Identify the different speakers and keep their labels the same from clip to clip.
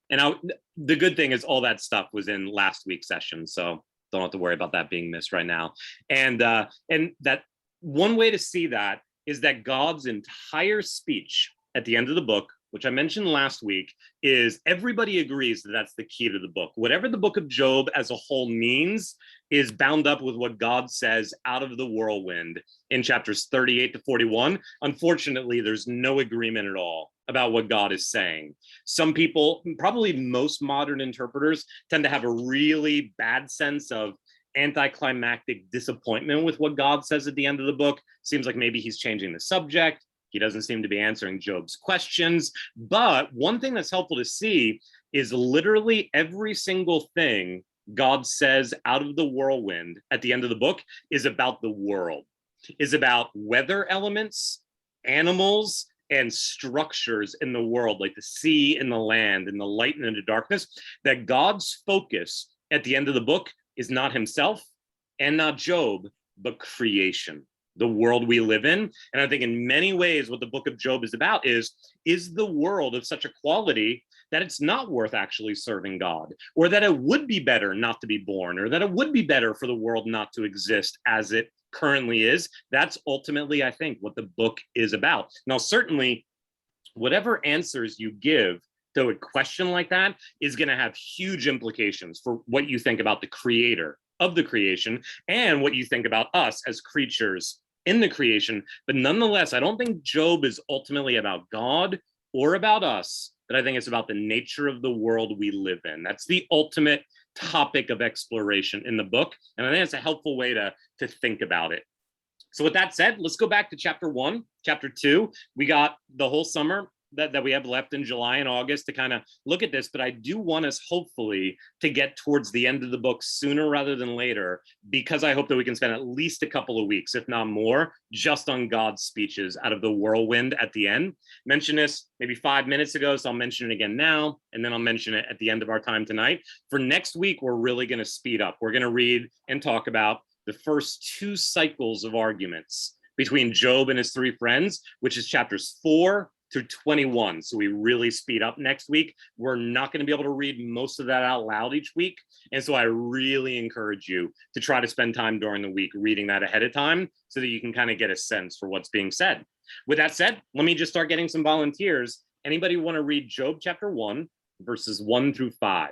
Speaker 1: And the good thing is all that stuff was in last week's session, so don't have to worry about that being missed right now. And that one way to see that is that God's entire speech at the end of the book, which I mentioned last week, is everybody agrees that that's the key to the book. Whatever the book of Job as a whole means is bound up with what God says out of the whirlwind in chapters 38 to 41. Unfortunately, there's no agreement at all about what God is saying. Some people, probably most modern interpreters, tend to have a really bad sense of anticlimactic disappointment with what God says at the end of the book. Seems like maybe he's changing the subject. He doesn't seem to be answering Job's questions. But one thing that's helpful to see is literally every single thing God says out of the whirlwind at the end of the book is about the world, is about weather elements, animals, and structures in the world, like the sea and the land and the light and the darkness. That God's focus at the end of the book is not himself and not Job, but creation, the world we live in. And I think in many ways what the book of Job is about is the world of such a quality that it's not worth actually serving God, or that it would be better not to be born, or that it would be better for the world not to exist as it currently is. That's ultimately, I think, what the book is about. Now, certainly, whatever answers you give to a question like that is going to have huge implications for what you think about the creator of the creation and what you think about us as creatures in the creation. But nonetheless, I don't think Job is ultimately about God or about us, but I think it's about the nature of the world we live in. That's the ultimate topic of exploration in the book. And I think it's a helpful way to think about it. So with that said, let's go back to chapter 1. Chapter 2, we got the whole summer that we have left in July and August to kind of look at this, but I do want us hopefully to get towards the end of the book sooner rather than later, because I hope that we can spend at least a couple of weeks, if not more, just on God's speeches out of the whirlwind at the end. Mentioned this maybe 5 minutes ago, so I'll mention it again now, and then I'll mention it at the end of our time tonight. For next week, we're really going to speed up. We're going to read and talk about the first 2 cycles of arguments between Job and his 3 friends, which is chapters 4 through 21. So we really speed up next week. We're not going to be able to read most of that out loud each week. And so I really encourage you to try to spend time during the week reading that ahead of time so that you can kind of get a sense for what's being said. With that said, let me just start getting some volunteers. Anybody want to read Job chapter 1, verses 1 through 5?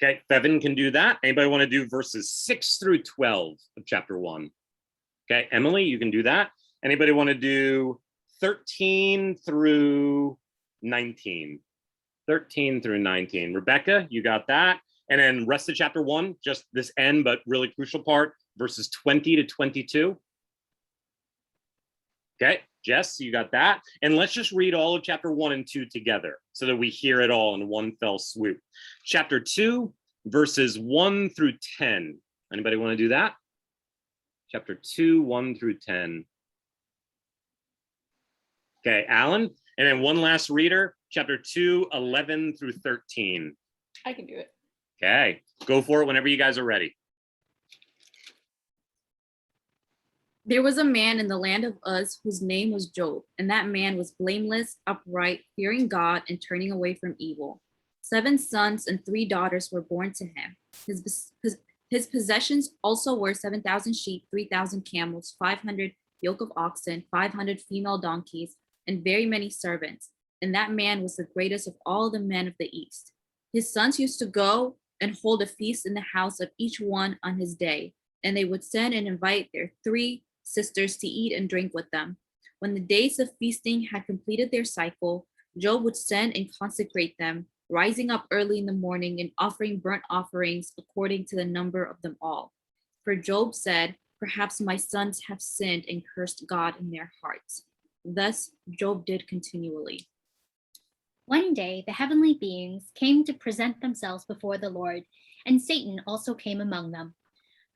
Speaker 1: Okay, Bevan can do that. Anybody want to do verses 6 through 12 of chapter 1? Okay, Emily, you can do that. Anybody want to do 13 through 19? 13 through 19. Rebecca, you got that. And then rest of chapter 1, just this end, but really crucial part, verses 20 to 22. Okay, Jess, you got that. And let's just read all of chapter 1 and 2 together so that we hear it all in one fell swoop. Chapter 2, verses 1 through 10. Anybody want to do that? Chapter 2, 1 through 10. Okay, Alan. And then one last reader, chapter 2, 11 through 13.
Speaker 2: I can do it.
Speaker 1: Okay, go for it whenever you guys are ready.
Speaker 3: There was a man in the land of Uz whose name was Job, and that man was blameless, upright, fearing God, and turning away from evil. 7 sons and 3 daughters were born to him. His possessions also were 7,000 sheep, 3,000 camels, 500 yoke of oxen, 500 female donkeys, and very many servants. And that man was the greatest of all the men of the East. His sons used to go and hold a feast in the house of each one on his day, and they would send and invite their 3 sisters to eat and drink with them. When the days of feasting had completed their cycle, Job would send and consecrate them, rising up early in the morning and offering burnt offerings according to the number of them all. For Job said, "Perhaps my sons have sinned and cursed God in their hearts." Thus Job did continually.
Speaker 4: One day the heavenly beings came to present themselves before the Lord, and Satan also came among them.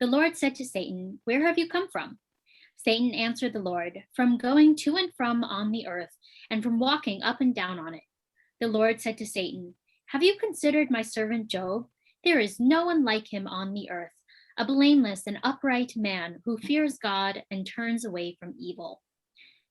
Speaker 4: The Lord said to Satan, "Where have you come from?" Satan answered the Lord, "From going to and from on the earth, and from walking up and down on it." The Lord said to Satan, "Have you considered my servant Job? There is no one like him on the earth, a blameless and upright man who fears God and turns away from evil."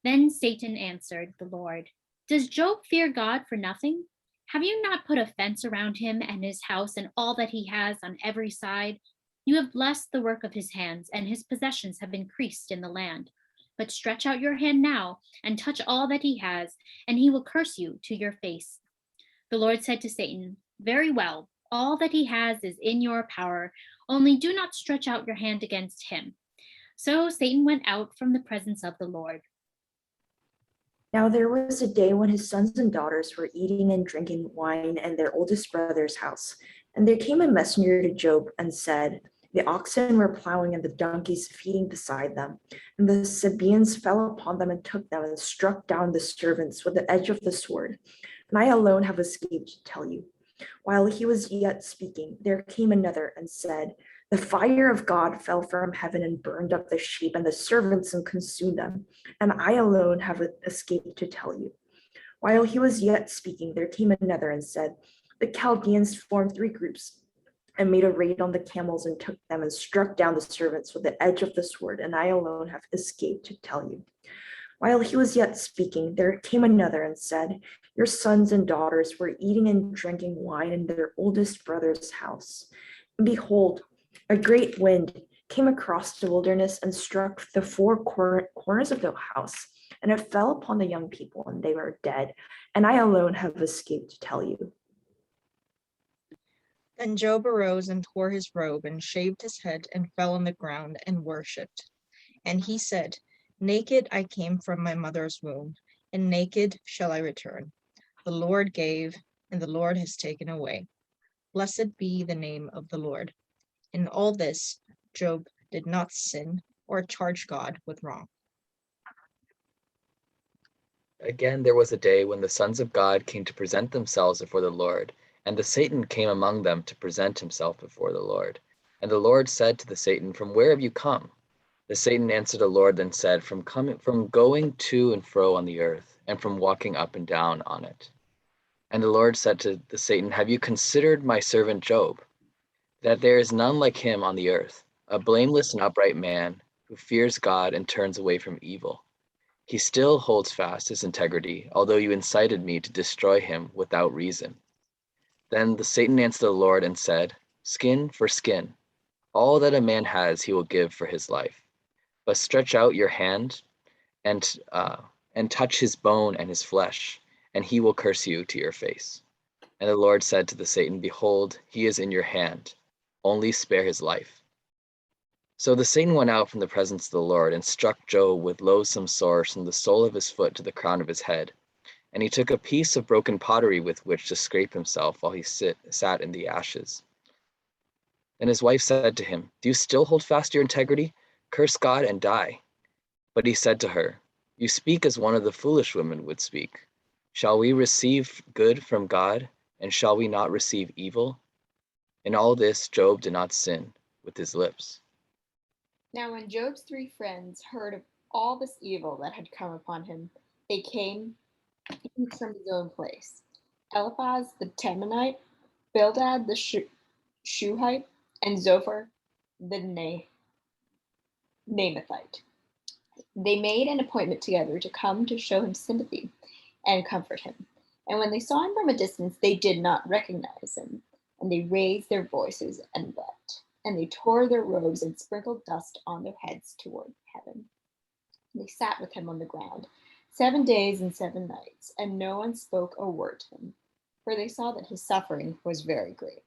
Speaker 4: Then Satan answered the Lord, "Does Job fear God for nothing? Have you not put a fence around him and his house and all that he has on every side? You have blessed the work of his hands, and his possessions have increased in the land. But stretch out your hand now and touch all that he has, and he will curse you to your face." The Lord said to Satan, "Very well, all that he has is in your power, only do not stretch out your hand against him." So Satan went out from the presence of the Lord.
Speaker 2: Now there was a day when his sons and daughters were eating and drinking wine in their oldest brother's house. And there came a messenger to Job and said, "The oxen were plowing and the donkeys feeding beside them. And the Sabaeans fell upon them and took them and struck down the servants with the edge of the sword. And I alone have escaped to tell you." While he was yet speaking, there came another and said, "The fire of God fell from heaven and burned up the sheep and the servants and consumed them. And I alone have escaped to tell you." While he was yet speaking, there came another and said, "The Chaldeans formed three groups and made a raid on the camels and took them and struck down the servants with the edge of the sword. And I alone have escaped to tell you." While he was yet speaking, there came another and said, "Your sons and daughters were eating and drinking wine in their oldest brother's house. And behold, a great wind came across the wilderness and struck the four corners of the house, and it fell upon the young people, and they were dead. And I alone have escaped to tell you."
Speaker 5: Then Job arose and tore his robe and shaved his head and fell on the ground and worshipped. And he said, "Naked I came from my mother's womb, and naked shall I return. The Lord gave, and the Lord has taken away. Blessed be the name of the Lord." In all this, Job did not sin or charge God with wrong.
Speaker 6: Again, there was a day when the sons of God came to present themselves before the Lord, and the Satan came among them to present himself before the Lord. And the Lord said to the Satan, "From where have you come?" The Satan answered the Lord and said, From going to and fro on the earth, and from walking up and down on it." And the Lord said to the Satan, "Have you considered my servant Job, that there is none like him on the earth, a blameless and upright man, who fears God and turns away from evil? He still holds fast his integrity, although you incited me to destroy him without reason." Then the Satan answered the Lord and said, "Skin for skin. All that a man has he will give for his life. But stretch out your hand and touch his bone and his flesh, and he will curse you to your face." And the Lord said to the Satan, "Behold, he is in your hand. Only spare his life." So the Satan went out from the presence of the Lord and struck Job with loathsome sores from the sole of his foot to the crown of his head. And he took a piece of broken pottery with which to scrape himself while he sat in the ashes. Then his wife said to him, "Do you still hold fast to your integrity? Curse God and die." But he said to her, "You speak as one of the foolish women would speak. Shall we receive good from God, and shall we not receive evil?" In all this, Job did not sin with his lips.
Speaker 7: Now when Job's three friends heard of all this evil that had come upon him, they came each from his own place. Eliphaz the Temanite, Bildad the Shuhite, and Zophar the Naamathite. They made an appointment together to come to show him sympathy and comfort him. And when they saw him from a distance, they did not recognize him, and they raised their voices and wept. And they tore their robes and sprinkled dust on their heads toward heaven. They sat with him on the ground 7 days and 7 nights, and no one spoke a word to him, for they saw that his suffering was very great.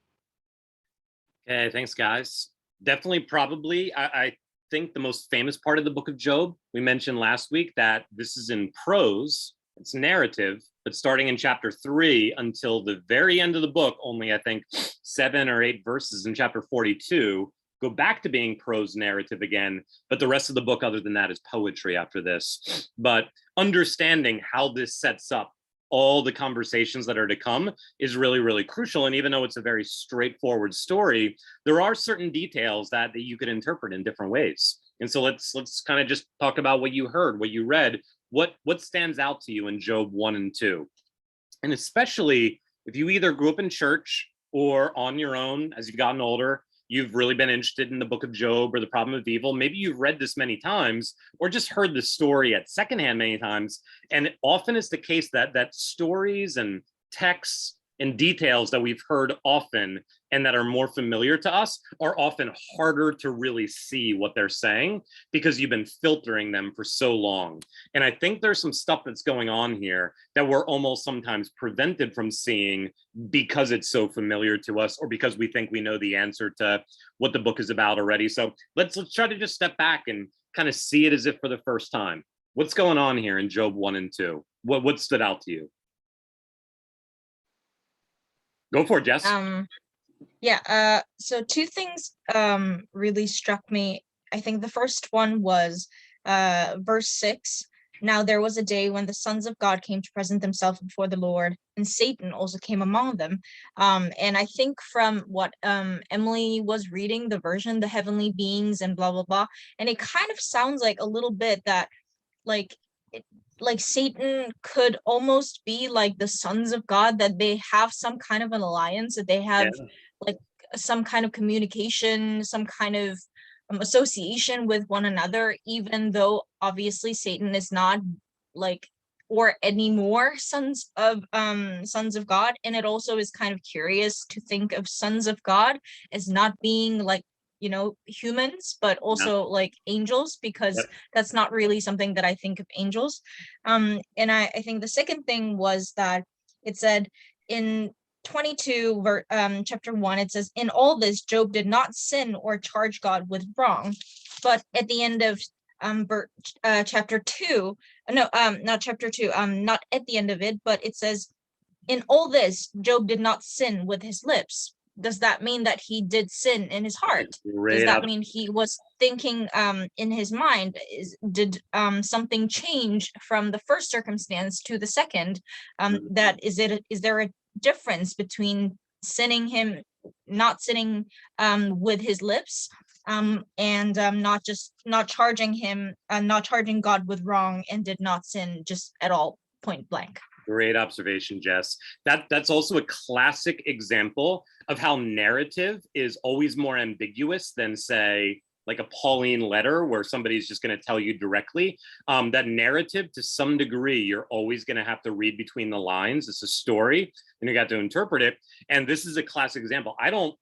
Speaker 1: Okay, thanks, guys. Definitely, probably, I think the most famous part of the book of Job. We mentioned last week that this is in prose, it's narrative, but starting in chapter 3 until the very end of the book, only I think 7 or 8 verses in chapter 42 go back to being prose narrative again, but the rest of the book other than that is poetry after this. But understanding how this sets up all the conversations that are to come is really, really crucial. And even though it's a very straightforward story, there are certain details that you could interpret in different ways. And so let's kind of just talk about what you heard, what you read, what stands out to you in Job 1 and 2. And especially if you either grew up in church or on your own as you've gotten older, you've really been interested in the book of Job or the problem of evil, maybe you've read this many times or just heard the story at secondhand many times. And often it's the case that stories and texts and details that we've heard often and that are more familiar to us are often harder to really see what they're saying because you've been filtering them for so long. And I think there's some stuff that's going on here that we're almost sometimes prevented from seeing because it's so familiar to us or because we think we know the answer to what the book is about already. So let's try to just step back and kind of see it as if for the first time. What's going on here in Job 1 and 2? What stood out to you? Go for it, Jess.
Speaker 5: So two things really struck me. I think the first one was verse 6. Now there was a day when the sons of God came to present themselves before the Lord, and Satan also came among them. And I think from what Emily was reading, the version, the heavenly beings and blah, blah, blah, and it kind of sounds like a little bit that like Satan could almost be like the sons of God, that they have some kind of an alliance, that they have like some kind of communication, some kind of association with one another, even though obviously Satan is not like or any more sons of God. And it also is kind of curious to think of sons of God as not being like humans, but also like angels, because that's not really something that I think of angels. And I think the second thing was that it said in 22 chapter 1, it says, in all this Job did not sin or charge God with wrong. But at the end of chapter 2, not chapter 2, not at the end of it, but it says, in all this Job did not sin with his lips. Does that mean that he did sin in his heart? Does that mean he was thinking in his mind? Did something change from the first circumstance to the second? That is there a difference between not sinning with his lips, and not charging God with wrong, and did not sin just at all, point blank?
Speaker 1: Great observation, Jess. That's also a classic example of how narrative is always more ambiguous than, say, like a Pauline letter where somebody's just going to tell you directly. That narrative, to some degree, you're always going to have to read between the lines. It's a story, and you got to interpret it. And this is a classic example. I don't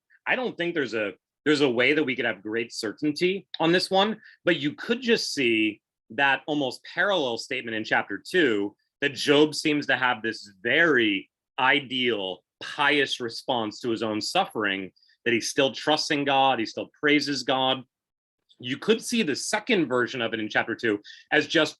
Speaker 1: think there's a way that we could have great certainty on this one, but you could just see that almost parallel statement in chapter 2, that Job seems to have this very ideal, pious response to his own suffering, that he's still trusting God, he still praises God. You could see the second version of it in chapter 2 as just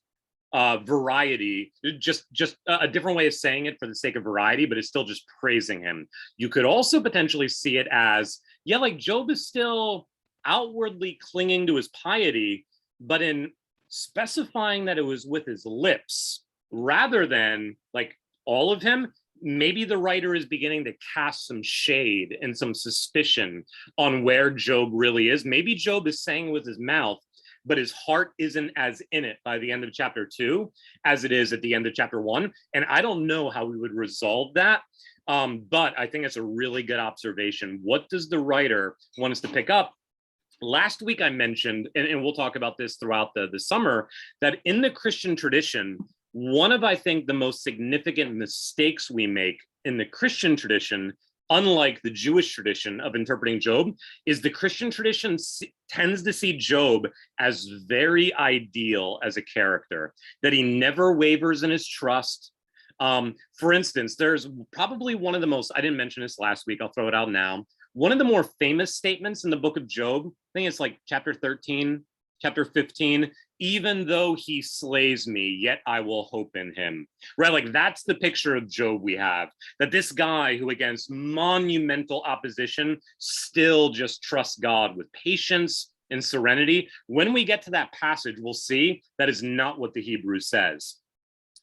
Speaker 1: variety, just a different way of saying it for the sake of variety, but it's still just praising him. You could also potentially see it as, like Job is still outwardly clinging to his piety, but in specifying that it was with his lips, rather than like all of him, maybe the writer is beginning to cast some shade and some suspicion on where Job really is. Maybe Job is saying with his mouth, but his heart isn't as in it by the end of chapter 2 as it is at the end of chapter 1. And I don't know how we would resolve that. But I think it's a really good observation. What does the writer want us to pick up? Last week I mentioned, and we'll talk about this throughout the summer, that in the Christian tradition, one of, I think, the most significant mistakes we make in the Christian tradition, unlike the Jewish tradition of interpreting Job, is the Christian tradition tends to see Job as very ideal as a character, that he never wavers in his trust. For instance, there's probably one of the most, I didn't mention this last week, I'll throw it out now, one of the more famous statements in the book of Job, I think it's like chapter 13, chapter 15, even though he slays me, yet I will hope in him, right? Like that's the picture of Job we have, that this guy who against monumental opposition still just trusts God with patience and serenity. When we get to that passage, we'll see that is not what the Hebrew says.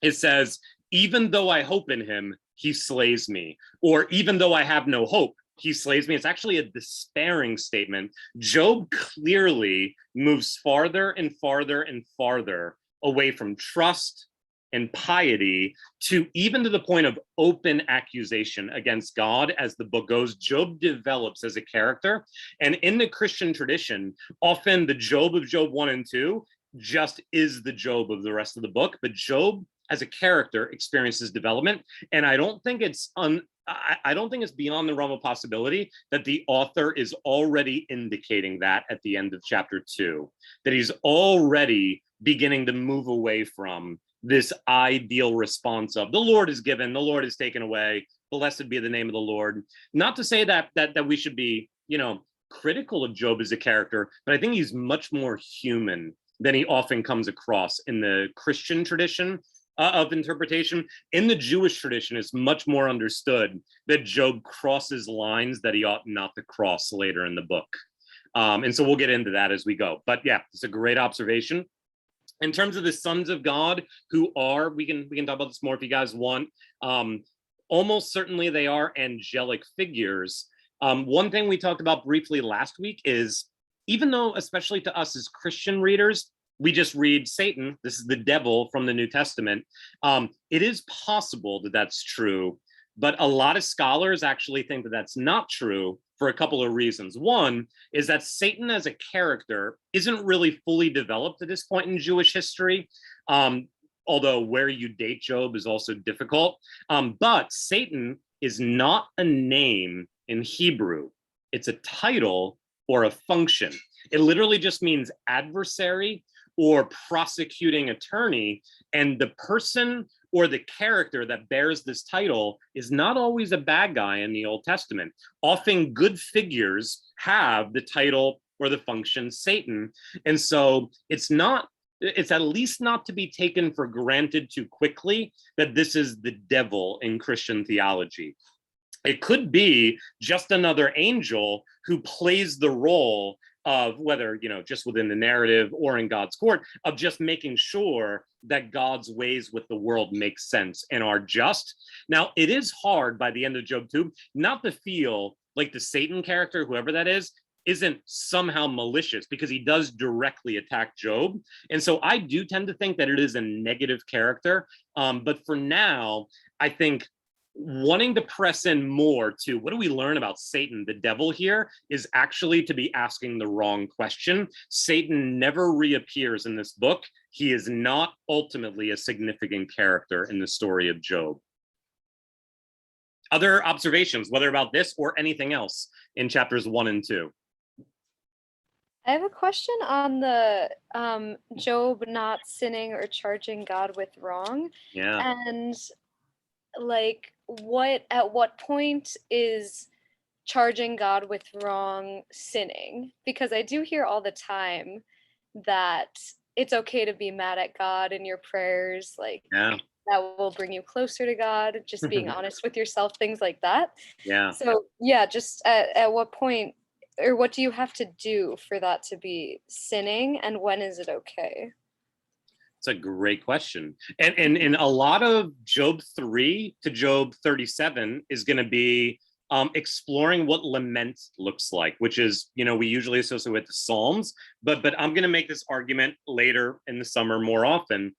Speaker 1: It says, even though I hope in him, he slays me, or even though I have no hope, he slays me. It's actually a despairing statement. Job clearly moves farther and farther and farther away from trust, and piety to even to the point of open accusation against God as the book goes. Job develops as a character. And in the Christian tradition, often the Job of Job 1 and 2 just is the Job of the rest of the book. But Job as a character experiences development. And I don't think it's beyond the realm of possibility that the author is already indicating that at the end of chapter 2, that he's already beginning to move away from this ideal response of the Lord is given, the Lord is taken away, blessed be the name of the Lord. Not to say that we should be, critical of Job as a character, but I think he's much more human than he often comes across in the Christian tradition of interpretation. In the Jewish tradition, it's much more understood that Job crosses lines that he ought not to cross later in the book. And so we'll get into that as we go. But yeah, it's a great observation. In terms of the sons of God, who are, we can talk about this more if you guys want. Almost certainly they are angelic figures. One thing we talked about briefly last week is, even though, especially to us as Christian readers, we just read Satan, this is the devil from the New Testament, it is possible that that's true, but a lot of scholars actually think that that's not true for a couple of reasons. One is that Satan as a character isn't really fully developed at this point in Jewish history, although where you date Job is also difficult. But Satan is not a name in Hebrew. It's a title or a function. It literally just means adversary or prosecuting attorney, and the person or the character that bears this title is not always a bad guy in the Old Testament. Often good figures have the title or the function Satan. And so it's at least not to be taken for granted too quickly that this is the devil in Christian theology. It could be just another angel who plays the role of, whether, just within the narrative or in God's court, of just making sure that God's ways with the world make sense and are just. Now, it is hard by the end of Job 2 not to feel like the Satan character, whoever that is, isn't somehow malicious, because he does directly attack Job. And so I do tend to think that it is a negative character. But for now, I think wanting to press in more to what do we learn about Satan, the devil here, is actually to be asking the wrong question. Satan never reappears in this book. He is not ultimately a significant character in the story of Job. Other observations, whether about this or anything else in chapters 1 and 2?
Speaker 8: I have a question on the Job not sinning or charging God with wrong.
Speaker 1: Yeah.
Speaker 8: And at what point is charging God with wrong sinning? Because I do hear all the time that it's okay to be mad at God in your prayers, that will bring you closer to God, just being honest with yourself, things like that.
Speaker 1: Yeah.
Speaker 8: So yeah, just at what point, or what do you have to do for that to be sinning, and when is it okay?
Speaker 1: It's a great question. And a lot of Job 3 to Job 37 is going to be exploring what lament looks like, which is, we usually associate with the Psalms, but I'm going to make this argument later in the summer more often.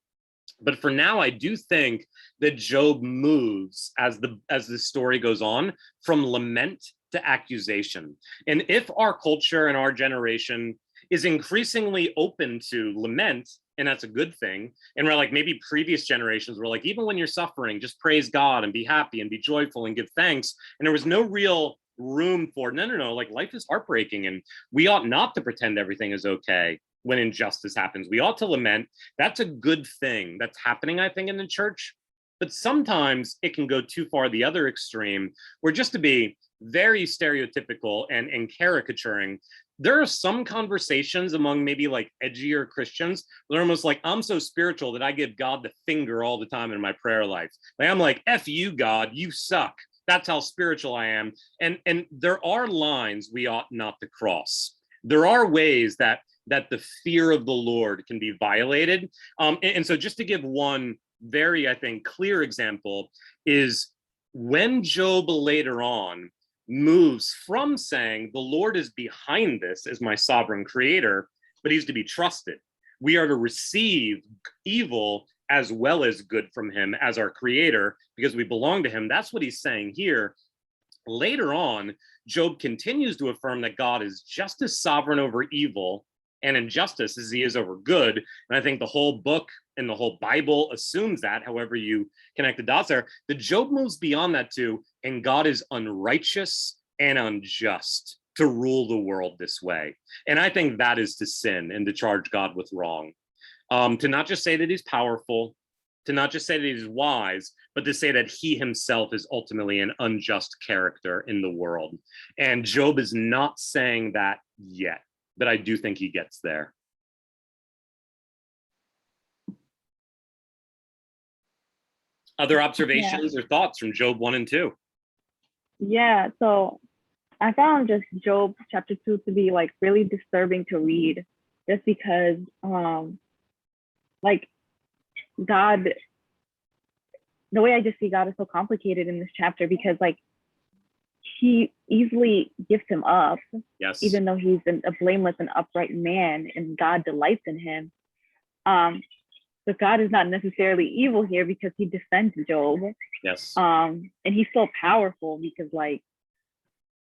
Speaker 1: But for now, I do think that Job moves as the story goes on from lament to accusation. And if our culture and our generation is increasingly open to lament, and that's a good thing, and we're like, maybe previous generations were like, even when you're suffering, just praise God and be happy and be joyful and give thanks. And there was no real room for, no, like life is heartbreaking and we ought not to pretend everything is okay when injustice happens. We ought to lament. That's a good thing that's happening, I think, in the church. But sometimes it can go too far the other extreme, where, just to be very stereotypical and caricaturing, there are some conversations among maybe like edgier Christians. They're almost like, I'm so spiritual that I give God the finger all the time in my prayer life. Like, I'm like, F you, God, you suck. That's how spiritual I am. And there are lines we ought not to cross. There are ways that the fear of the Lord can be violated. And so just to give one very, I think, clear example is when Job later on moves from saying the Lord is behind this as my sovereign creator, but he's to be trusted. We are to receive evil as well as good from him as our creator because we belong to him. That's what he's saying here. Later on, Job continues to affirm that God is just as sovereign over evil and injustice as he is over good. And I think the whole book and the whole Bible assumes that, however you connect the dots there. The Job moves beyond that too, and God is unrighteous and unjust to rule the world this way. And I think that is to sin and to charge God with wrong. To not just say that he's powerful, to not just say that he's wise, but to say that he himself is ultimately an unjust character in the world. And Job is not saying that yet, but I do think he gets there. Other observations or thoughts from Job 1 and 2?
Speaker 9: Yeah, so I found just Job chapter 2 to be like really disturbing to read, just because like God, the way I just see God is so complicated in this chapter, because like he easily gives him up,
Speaker 1: Yes.
Speaker 9: even though he's a blameless and upright man and God delights in him. But God is not necessarily evil here, because he defends Job.
Speaker 1: Yes.
Speaker 9: And he's so powerful because like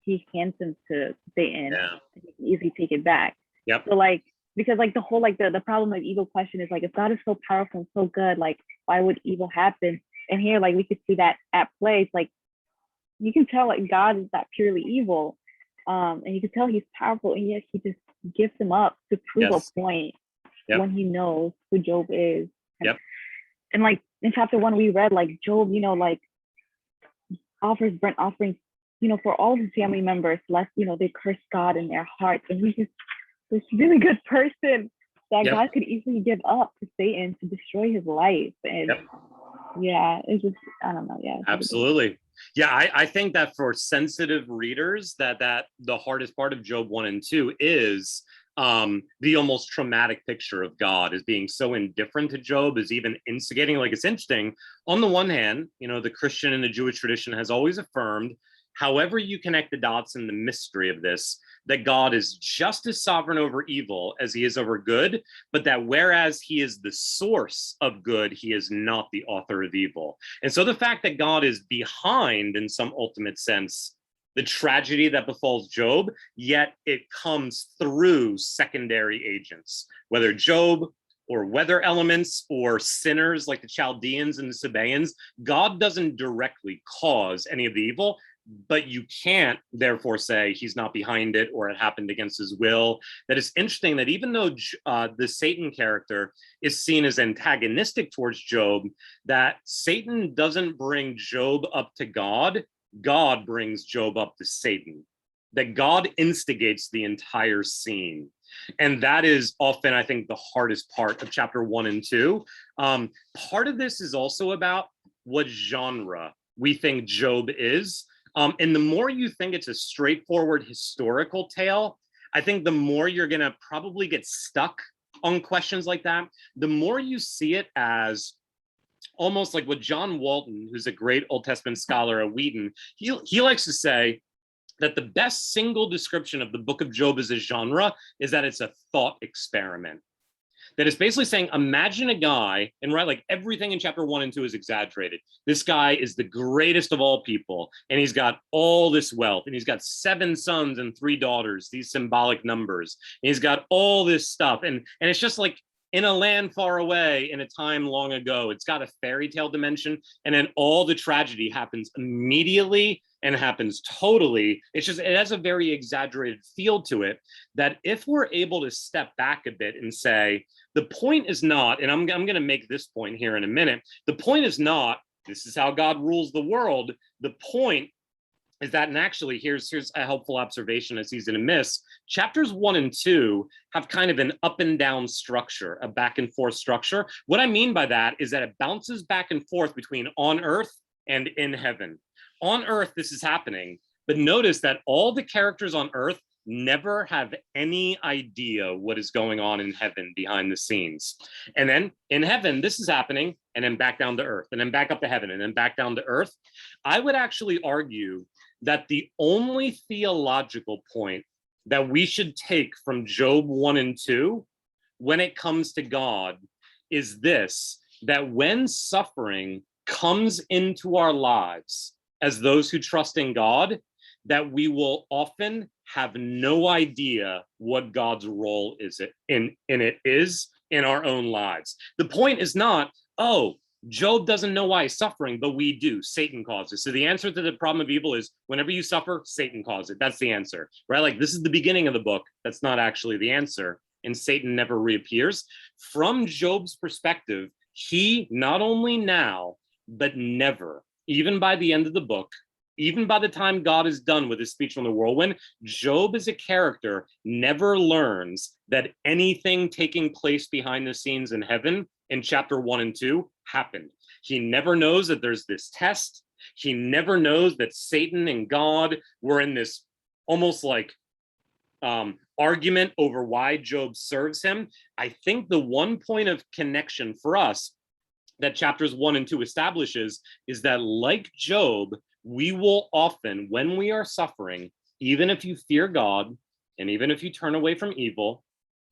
Speaker 9: he hands him to Satan, and he can easily take it back.
Speaker 1: Yep.
Speaker 9: So like, because like the whole like the problem of evil question is like, if God is so powerful and so good, like why would evil happen? And here like we could see that at play. It's like you can tell like God is not purely evil, and you can tell he's powerful, and yet he just gives him up to prove a point when he knows who Job is. And like in chapter 1 we read like Job, you know, like offers burnt offerings, you know, for all his family members, lest, you know, they curse God in their hearts. And he's just this really good person that God could easily give up to Satan to destroy his life. And yeah, it's just, I don't know. Yeah.
Speaker 1: Absolutely. Yeah, I think that for sensitive readers, that the hardest part of Job 1 and 2 is the almost traumatic picture of God as being so indifferent to Job, is even instigating. Like, it's interesting. On the one hand, you know, the Christian and the Jewish tradition has always affirmed, however you connect the dots in the mystery of this, that God is just as sovereign over evil as he is over good, but that whereas he is the source of good, he is not the author of evil. And so the fact that God is behind, in some ultimate sense, the tragedy that befalls Job, yet it comes through secondary agents, whether Job or weather elements or sinners like the Chaldeans and the Sabaeans. God doesn't directly cause any of the evil, but you can't therefore say he's not behind it or it happened against his will. That is interesting that even though the Satan character is seen as antagonistic towards Job, that Satan doesn't bring Job up to God, God brings Job up to Satan. That God instigates the entire scene. And that is often, I think, the hardest part of chapter 1 and 2. Part of this is also about what genre we think Job is. And the more you think it's a straightforward historical tale, I think the more you're going to probably get stuck on questions like that. The more you see it as almost like what John Walton, who's a great Old Testament scholar at Wheaton, he likes to say that the best single description of the book of Job as a genre is that it's a thought experiment. That is basically saying, imagine a guy, and right, like everything in chapter 1 and 2 is exaggerated. This guy is the greatest of all people, and he's got all this wealth, and he's got 7 sons and 3 daughters, these symbolic numbers. And he's got all this stuff, and it's just like in a land far away, in a time long ago. It's got a fairy tale dimension, and then all the tragedy happens immediately and happens totally. It's just, it has a very exaggerated feel to it, that if we're able to step back a bit and say, the point is not, and I'm going to make this point here in a minute, the point is not, this is how God rules the world. The point is that, and actually here's a helpful observation that's easy to miss. Chapters 1 and 2 have kind of an up and down structure, a back and forth structure. What I mean by that is that it bounces back and forth between on earth and in heaven. On earth, this is happening, but notice that all the characters on earth never have any idea what is going on in heaven behind the scenes. And then in heaven, this is happening, and then back down to earth, and then back up to heaven, and then back down to earth. I would actually argue that the only theological point that we should take from Job 1 and 2 when it comes to God is this, that when suffering comes into our lives as those who trust in God, that we will often have no idea what God's role is in our own lives. The point is not, oh, Job doesn't know why he's suffering, but we do. Satan causes. So the answer to the problem of evil is whenever you suffer, Satan caused it. That's the answer, right? Like this is the beginning of the book. That's not actually the answer. And Satan never reappears. From Job's perspective, he not only now, but never, even by the end of the book, even by the time God is done with his speech on the whirlwind, Job as a character never learns that anything taking place behind the scenes in heaven in chapter 1 and 2 happened. He never knows that there's this test. He never knows that Satan and God were in this almost like argument over why Job serves him. I think the one point of connection for us that chapters 1 and 2 establishes is that, like Job, we will often, when we are suffering, even if you fear God, and even if you turn away from evil,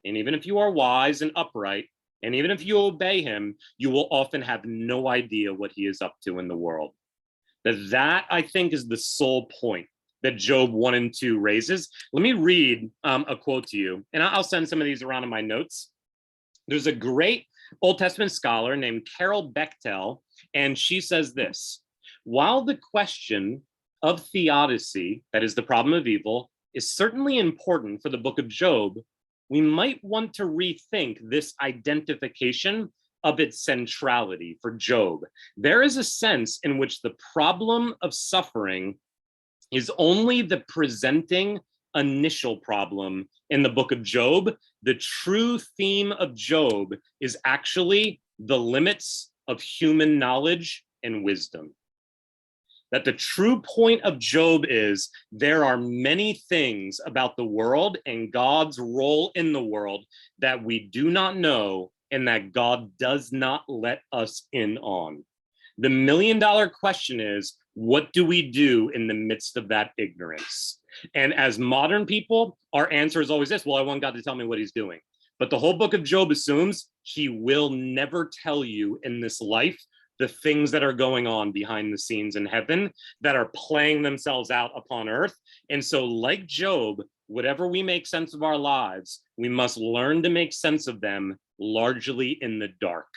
Speaker 1: and even if you are wise and upright, and even if you obey him, you will often have no idea what he is up to in the world. That I think is the sole point that Job 1 and 2 raises. Let me read a quote to you, and I'll send some of these around in my notes. There's a great Old Testament scholar named Carol Bechtel, and she says this: while the question of theodicy, that is the problem of evil, is certainly important for the book of Job, we might want to rethink this identification of its centrality for Job. There is a sense in which the problem of suffering is only the presenting initial problem in the book of Job. The true theme of Job is actually the limits of human knowledge and wisdom. That the true point of Job is there are many things about the world and God's role in the world that we do not know and that God does not let us in on. The million-dollar question is, what do we do in the midst of that ignorance? And as modern people, our answer is always this: well, I want God to tell me what he's doing. But the whole book of Job assumes he will never tell you in this life the things that are going on behind the scenes in heaven that are playing themselves out upon earth. And so, like Job, whatever we make sense of our lives, we must learn to make sense of them largely in the dark,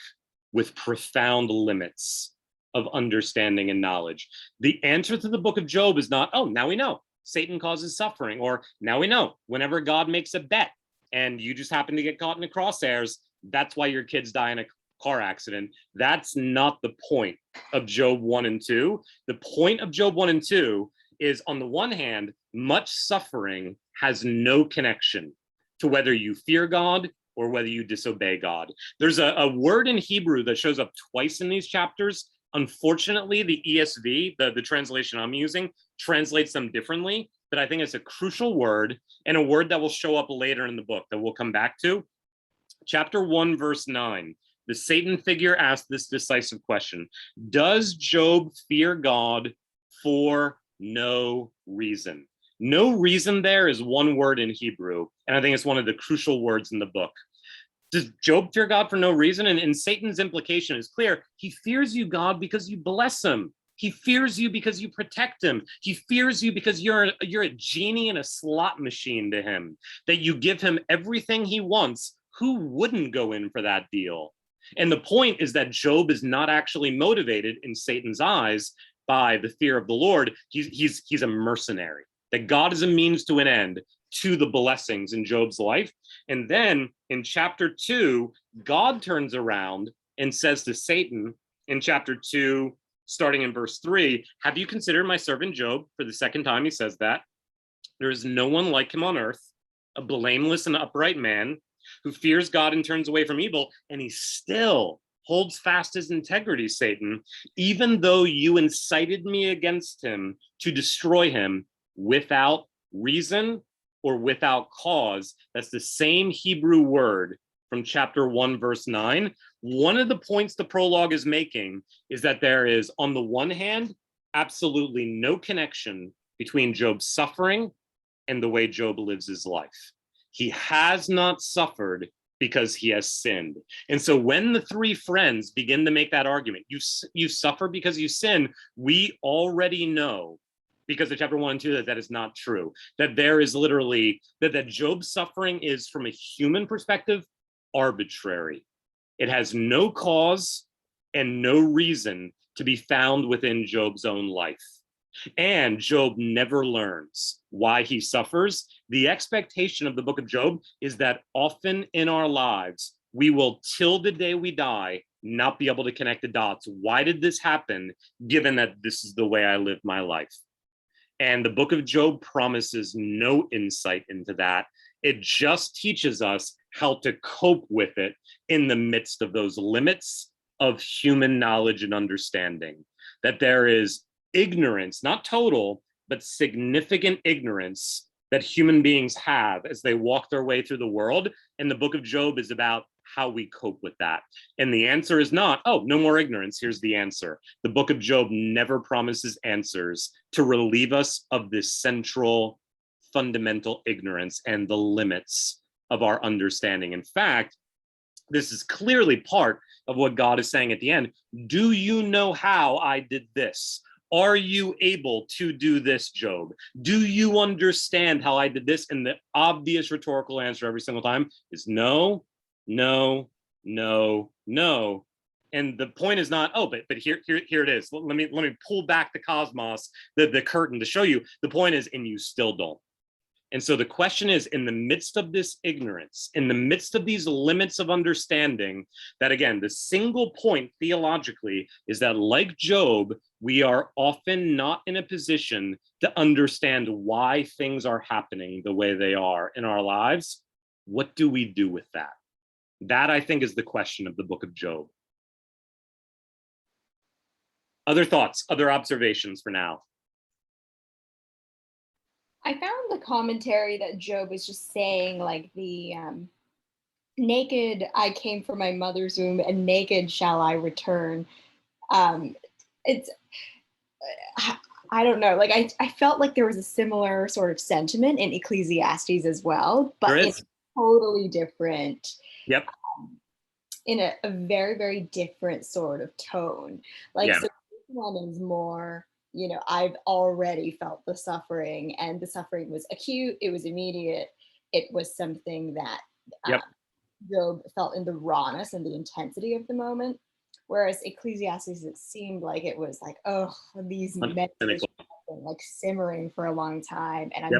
Speaker 1: with profound limits of understanding and knowledge. The answer to the book of Job is not, oh, now we know Satan causes suffering, or now we know whenever God makes a bet and you just happen to get caught in the crosshairs, that's why your kids die in a car accident. That's not the point of Job 1 and 2. The point of Job 1 and 2 is, on the one hand, much suffering has no connection to whether you fear God or whether you disobey God. There's a word in Hebrew that shows up twice in these chapters. Unfortunately, the ESV, the translation I'm using, translates them differently, but I think it's a crucial word and a word that will show up later in the book that we'll come back to. Chapter 1, verse 9. The Satan figure asked this decisive question: does Job fear God for no reason? No reason there is one word in Hebrew, and I think it's one of the crucial words in the book. Does Job fear God for no reason? And Satan's implication is clear. He fears you, God, because you bless him. He fears you because you protect him. He fears you because you're a genie in a slot machine to him, that you give him everything he wants. Who wouldn't go in for that deal? And the point is that Job is not actually motivated in Satan's eyes by the fear of the Lord. He's a mercenary, that God is a means to an end to the blessings in Job's life. And then in chapter 2, God turns around and says to Satan in chapter 2, starting in verse 3, have you considered my servant Job? For the second time he says that. There is no one like him on earth, a blameless and upright man who fears God and turns away from evil, and he still holds fast his integrity, Satan, even though you incited me against him to destroy him without reason or without cause. That's the same Hebrew word from chapter 1, verse 9. One of the points the prologue is making is that there is, on the one hand, absolutely no connection between Job's suffering and the way Job lives his life. He has not suffered because he has sinned. And so when the three friends begin to make that argument, you suffer because you sin, we already know, because of chapter 1 and 2, that is not true. That there is literally, that Job's suffering is, from a human perspective, arbitrary. It has no cause and no reason to be found within Job's own life. And Job never learns why he suffers. The expectation of the book of Job is that often in our lives, we will, till the day we die, not be able to connect the dots. Why did this happen, given that this is the way I live my life? And the book of Job promises no insight into that. It just teaches us how to cope with it in the midst of those limits of human knowledge and understanding. That there is ignorance, not total, but significant ignorance that human beings have as they walk their way through the world. And the book of Job is about how we cope with that. And the answer is not, oh, no more ignorance. Here's the answer. The book of Job never promises answers to relieve us of this central, fundamental ignorance and the limits of our understanding. In fact, this is clearly part of what God is saying at the end. Do you know how I did this? Are you able to do this, Job? Do you understand how I did this? And the obvious rhetorical answer every single time is no, no, no, no. And the point is not, oh, but here it is. Let me pull back the cosmos, the curtain to show you. The point is, and you still don't. And so the question is, in the midst of this ignorance, in the midst of these limits of understanding, that again, the single point theologically is that, like Job, we are often not in a position to understand why things are happening the way they are in our lives. What do we do with that? That, I think, is the question of the book of Job. Other thoughts, other observations for now?
Speaker 7: I found the commentary that Job was just saying, like, the naked I came from my mother's womb, and naked shall I return. It's, I don't know, like, I felt like there was a similar sort of sentiment in Ecclesiastes as well, but it's totally different.
Speaker 1: Yep.
Speaker 7: In a very, very different sort of tone. Like, so this one is more, you know, I've already felt the suffering, and the suffering was acute, it was immediate, it was something that Job felt in the rawness and the intensity of the moment. Whereas Ecclesiastes, it seemed like it was like, oh, these meditations have been like simmering for a long time, and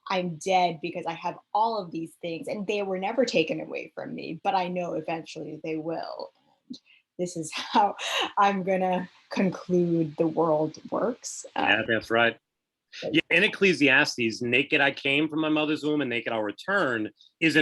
Speaker 7: I'm dead because I have all of these things, and they were never taken away from me, but I know eventually they will. And this is how I'm gonna conclude the world works.
Speaker 1: Yeah, that's right. Yeah, in Ecclesiastes, naked I came from my mother's womb and naked I'll return is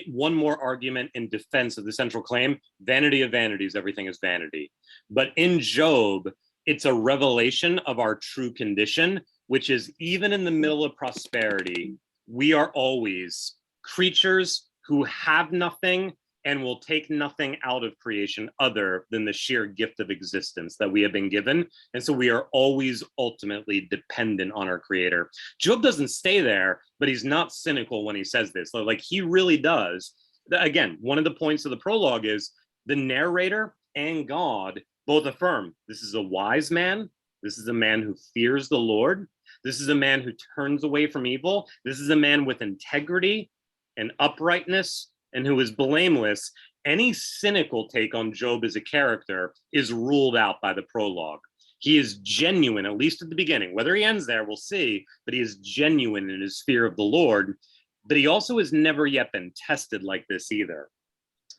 Speaker 1: one more argument in defense of the central claim, vanity of vanities, everything is vanity. But in Job, it's a revelation of our true condition, which is, even in the middle of prosperity, we are always creatures who have nothing and will take nothing out of creation other than the sheer gift of existence that we have been given. And so we are always ultimately dependent on our creator. Job doesn't stay there, but he's not cynical when he says this. Like, he really does. Again, one of the points of the prologue is the narrator and God both affirm this is a wise man. This is a man who fears the Lord. This is a man who turns away from evil. This is a man with integrity and uprightness, and who is blameless. Any cynical take on Job as a character is ruled out by the prologue. He is genuine, at least at the beginning. Whether he ends there, we'll see, but he is genuine in his fear of the Lord. But he also has never yet been tested like this either.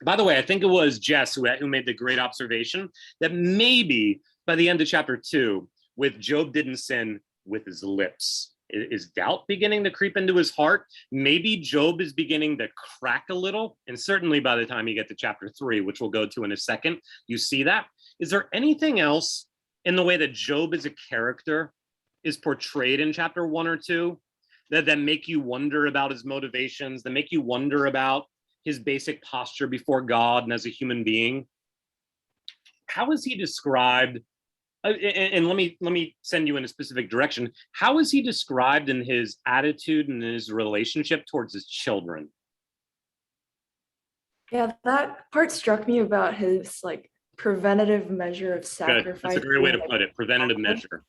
Speaker 1: By the way, I think it was Jess who made the great observation that maybe by the end of chapter 2, with Job didn't sin with his lips. Is doubt beginning to creep into his heart? Maybe Job is beginning to crack a little. And certainly by the time you get to chapter 3, which we'll go to in a second, you see that. Is there anything else in the way that Job as a character is portrayed in chapter 1 or 2 that make you wonder about his motivations, that make you wonder about his basic posture before God and as a human being? How is he described? And let me send you in a specific direction. How is he described in his attitude and his relationship towards his children?
Speaker 2: Yeah, that part struck me about his like preventative measure of
Speaker 1: Good. That's a
Speaker 2: sacrifice
Speaker 1: great way to
Speaker 2: being, like,
Speaker 1: put it. Preventative
Speaker 2: possible.
Speaker 1: measure.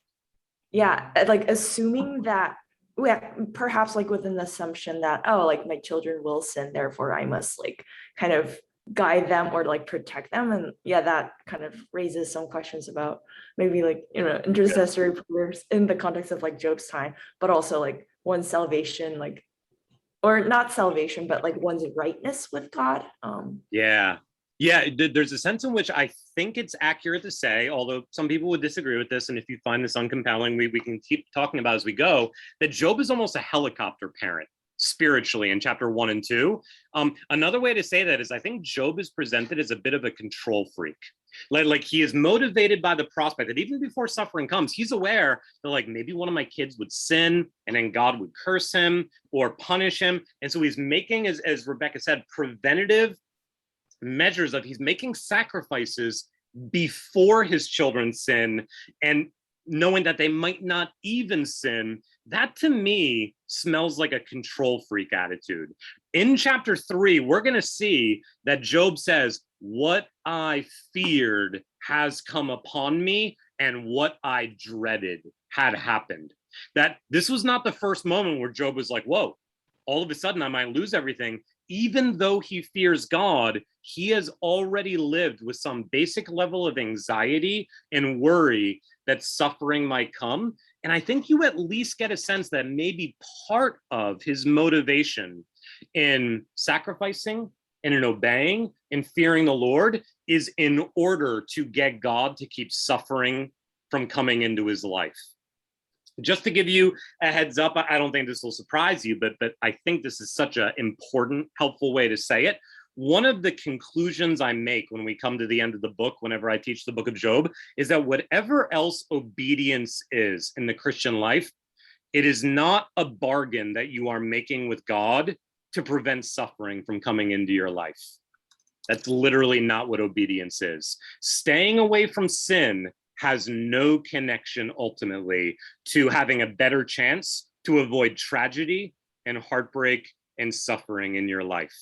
Speaker 2: Yeah, like assuming that, yeah, perhaps like with an assumption that, oh, like my children will sin, therefore I must like kind of guide them or like protect them. And yeah, that kind of raises some questions about maybe like, intercessory prayers in the context of like Job's time, but also like one's salvation, like, or not salvation, but like one's rightness with God.
Speaker 1: Yeah. Yeah, there's a sense in which I think it's accurate to say, although some people would disagree with this, and if you find this uncompelling, we can keep talking about as we go, that Job is almost a helicopter parent spiritually in chapter 1 and 2. Another way to say that is I think Job is presented as a bit of a control freak. Like he is motivated by the prospect that even before suffering comes, he's aware that like maybe one of my kids would sin and then God would curse him or punish him. And so he's making, as Rebecca said, preventative measures of he's making sacrifices before his children sin and knowing that they might not even sin. That to me smells like a control freak attitude. In chapter 3, we're going to see that Job says, what I feared has come upon me and what I dreaded had happened. That this was not the first moment where Job was like, whoa, all of a sudden I might lose everything. Even though he fears God, he has already lived with some basic level of anxiety and worry that suffering might come. And I think you at least get a sense that maybe part of his motivation in sacrificing and in obeying and fearing the Lord is in order to get God to keep suffering from coming into his life. Just to give you a heads up, I don't think this will surprise you, but I think this is such an important, helpful way to say it. One of the conclusions I make when we come to the end of the book, whenever I teach the book of Job, is that whatever else obedience is in the Christian life, it is not a bargain that you are making with God to prevent suffering from coming into your life. That's literally not what obedience is. Staying away from sin has no connection ultimately to having a better chance to avoid tragedy and heartbreak and suffering in your life.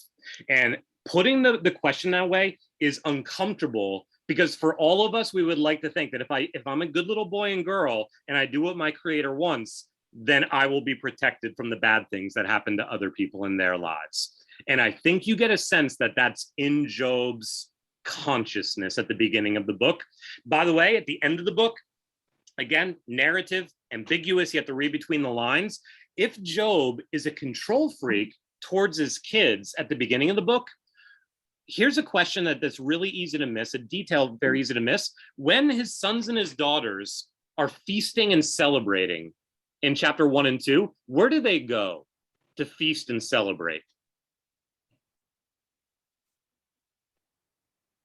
Speaker 1: And putting the question that way is uncomfortable because for all of us, we would like to think that if I'm a good little boy and girl and I do what my creator wants, then I will be protected from the bad things that happen to other people in their lives. And I think you get a sense that that's in Job's consciousness at the beginning of the book. By the way, at the end of the book, again, narrative, ambiguous, you have to read between the lines. If Job is a control freak towards his kids at the beginning of the book, here's a question that's really easy to miss, a detail very easy to miss. When his sons and his daughters are feasting and celebrating in chapter 1 and 2, where do they go to feast and celebrate?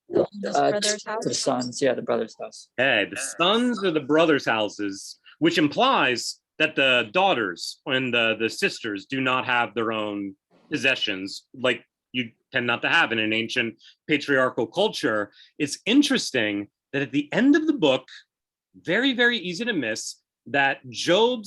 Speaker 5: The oldest brother's house.
Speaker 10: The sons, yeah, the brother's house.
Speaker 1: Hey, the sons or the brothers' houses, which implies that the daughters and the sisters do not have their own possessions, like you tend not to have in an ancient patriarchal culture. It's interesting that at the end of the book, very, very easy to miss, that Job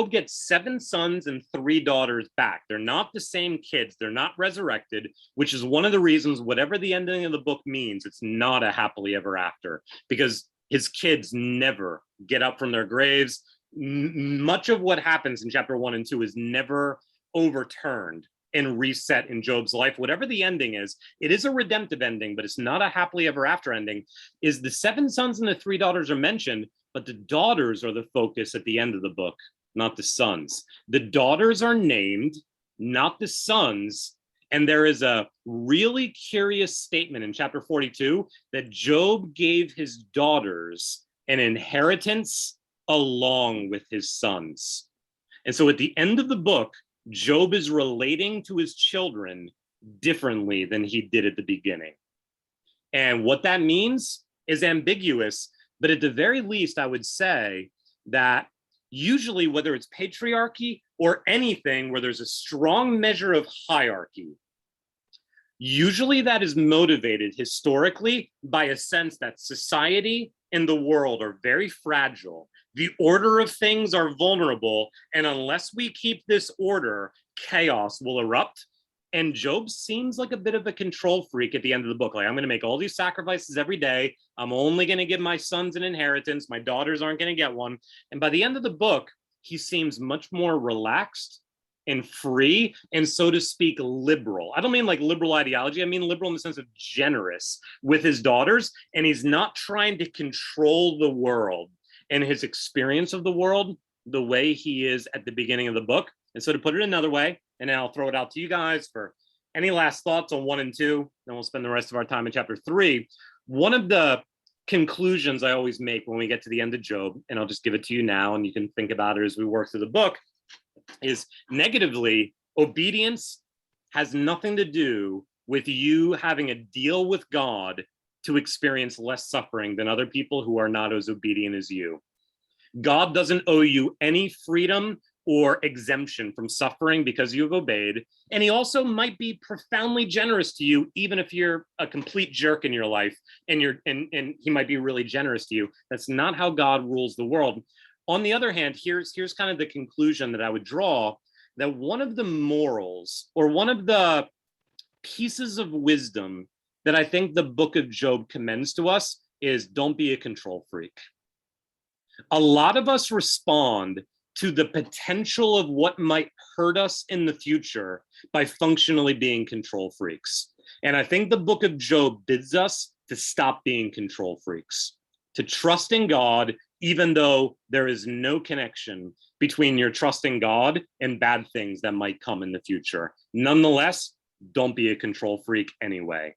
Speaker 1: gets 7 sons and 3 daughters back. They're not the same kids. They're not resurrected, which is one of the reasons, whatever the ending of the book means, it's not a happily ever after, because his kids never get up from their graves. Much of what happens in chapter 1 and 2 is never overturned and reset in Job's life. Whatever the ending is, it is a redemptive ending, but it's not a happily ever after ending. Is the 7 sons and the 3 daughters are mentioned, but the daughters are the focus at the end of the book, not the sons. The daughters are named, not the sons. And there is a really curious statement in chapter 42 that Job gave his daughters an inheritance along with his sons. And so at the end of the book, Job is relating to his children differently than he did at the beginning. And what that means is ambiguous. But at the very least, I would say that usually, whether it's patriarchy or anything where there's a strong measure of hierarchy, usually that is motivated historically by a sense that society and the world are very fragile. The order of things are vulnerable. And unless we keep this order, chaos will erupt And Job seems like a bit of a control freak at the end of the book. Like, I'm going to make all these sacrifices every day. I'm only going to give my sons an inheritance. My daughters aren't going to get one. And by the end of the book, he seems much more relaxed and free, and so to speak, liberal. I don't mean like liberal ideology. I mean liberal in the sense of generous with his daughters. And he's not trying to control the world and his experience of the world the way he is at the beginning of the book. And so to put it another way, and then I'll throw it out to you guys for any last thoughts on 1 and 2, then we'll spend the rest of our time in chapter 3. One of the conclusions I always make when we get to the end of Job, and I'll just give it to you now, and you can think about it as we work through the book, is negatively, obedience has nothing to do with you having a deal with God to experience less suffering than other people who are not as obedient as you. God doesn't owe you any freedom or exemption from suffering because you've obeyed. And he also might be profoundly generous to you, even if you're a complete jerk in your life, and he might be really generous to you. That's not how God rules the world. On the other hand, here's kind of the conclusion that I would draw, that one of the morals or one of the pieces of wisdom that I think the book of Job commends to us is don't be a control freak. A lot of us respond to the potential of what might hurt us in the future by functionally being control freaks. And I think the book of Job bids us to stop being control freaks, to trust in God, even though there is no connection between your trusting God and bad things that might come in the future. Nonetheless, don't be a control freak anyway.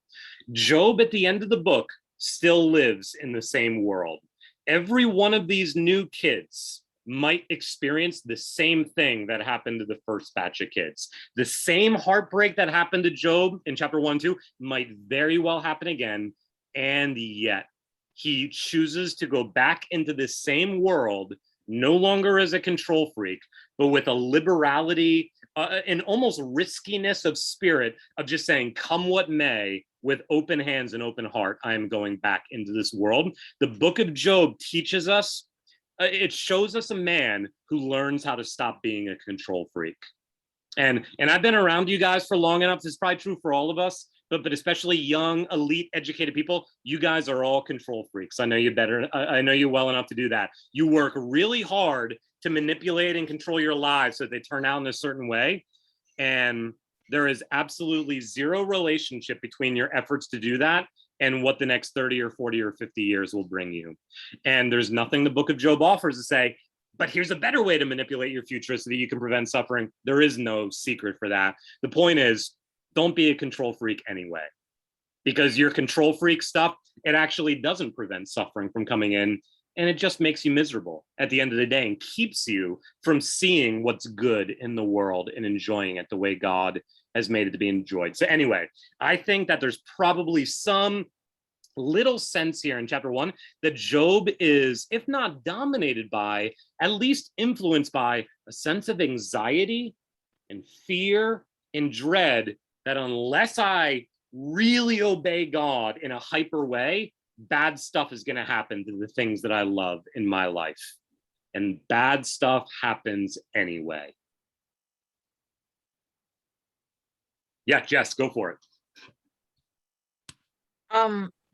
Speaker 1: Job, at the end of the book, still lives in the same world. Every one of these new kids might experience the same thing that happened to the first batch of kids. The same heartbreak that happened to Job in chapter 1, 2 might very well happen again. And yet he chooses to go back into this same world, no longer as a control freak, but with a liberality and almost riskiness of spirit of just saying, come what may, with open hands and open heart, I am going back into this world. The book of Job teaches us, it shows us a man who learns how to stop being a control freak. And I've been around you guys for long enough. This is probably true for all of us, but especially young, elite, educated people. You guys are all control freaks. I know you better. I know you well enough to do that. You work really hard to manipulate and control your lives so that they turn out in a certain way. And there is absolutely zero relationship between your efforts to do that and what the next 30 or 40 or 50 years will bring you. And there's nothing the book of Job offers to say, but here's a better way to manipulate your future so that you can prevent suffering. There is no secret for that. The point is, don't be a control freak anyway, because your control freak stuff, it actually doesn't prevent suffering from coming in, and it just makes you miserable at the end of the day and keeps you from seeing what's good in the world and enjoying it the way God has made it to be enjoyed. So anyway, I think that there's probably some little sense here in chapter 1 that Job is, if not dominated by, at least influenced by a sense of anxiety and fear and dread that unless I really obey God in a hyper way, bad stuff is going to happen to the things that I love in my life. And bad stuff happens anyway. Yeah, Jess, go for it.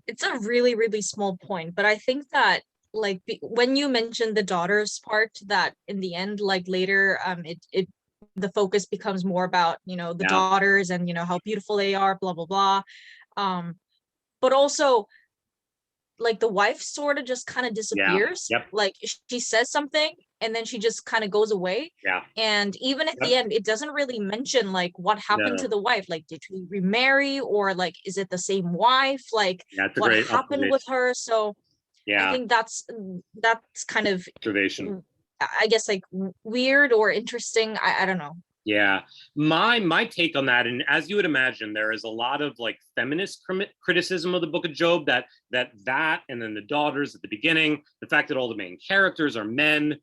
Speaker 5: It's a really, really small point, but I think that like when you mentioned the daughters part, that in the end, like later, the focus becomes more about, the daughters and, how beautiful they are, blah, blah, blah. But also, like the wife sort of just kind of disappears.
Speaker 1: Yep.
Speaker 5: Like she says something and then she just kind of goes away.
Speaker 1: Yeah.
Speaker 5: And even at the end, it doesn't really mention like what happened to the wife. Like, did she remarry, or like, is it the same wife? Like, what happened with her? So I think that's kind of
Speaker 1: observation,
Speaker 5: I guess, like weird or interesting. I don't know.
Speaker 1: Yeah, my take on that, and as you would imagine, there is a lot of like feminist criticism of the book of Job, that and then the daughters at the beginning, the fact that all the main characters are men,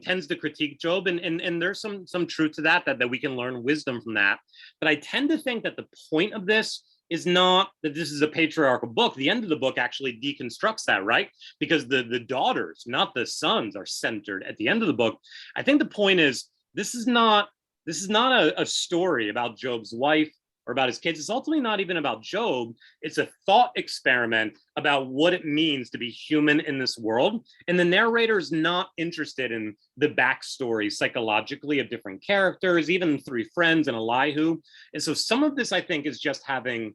Speaker 1: tends to critique Job, and there's some truth to that we can learn wisdom from that. But I tend to think that the point of this is not that this is a patriarchal book. The end of the book actually deconstructs that, right? Because the daughters, not the sons, are centered at the end of the book. I think the point is, this is not a story about Job's wife or about his kids. It's ultimately not even about Job. It's a thought experiment about what it means to be human in this world. And the narrator is not interested in the backstory psychologically of different characters, even three friends and Elihu. And so some of this, I think, is just having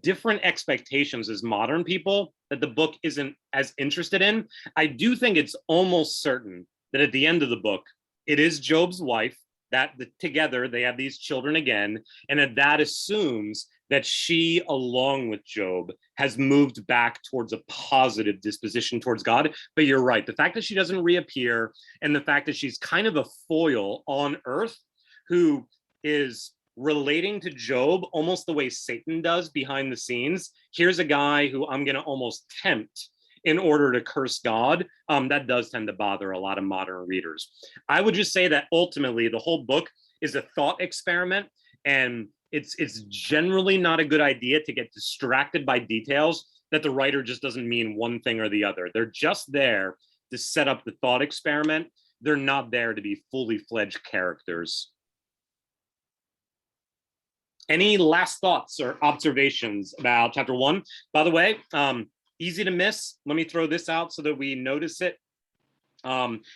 Speaker 1: different expectations as modern people that the book isn't as interested in. I do think it's almost certain that at the end of the book, it is Job's wife, that together they have these children again, and that assumes that she, along with Job, has moved back towards a positive disposition towards God. But you're right, the fact that she doesn't reappear, and the fact that she's kind of a foil on earth who is relating to Job almost the way Satan does behind the scenes. Here's a guy who I'm going to almost tempt in order to curse God. That does tend to bother a lot of modern readers. I would just say that ultimately the whole book is a thought experiment, and it's generally not a good idea to get distracted by details that the writer just doesn't mean one thing or the other. They're just there to set up the thought experiment. They're not there to be fully fledged characters. Any last thoughts or observations about chapter 1? By the way, easy to miss. Let me throw this out so that we notice it.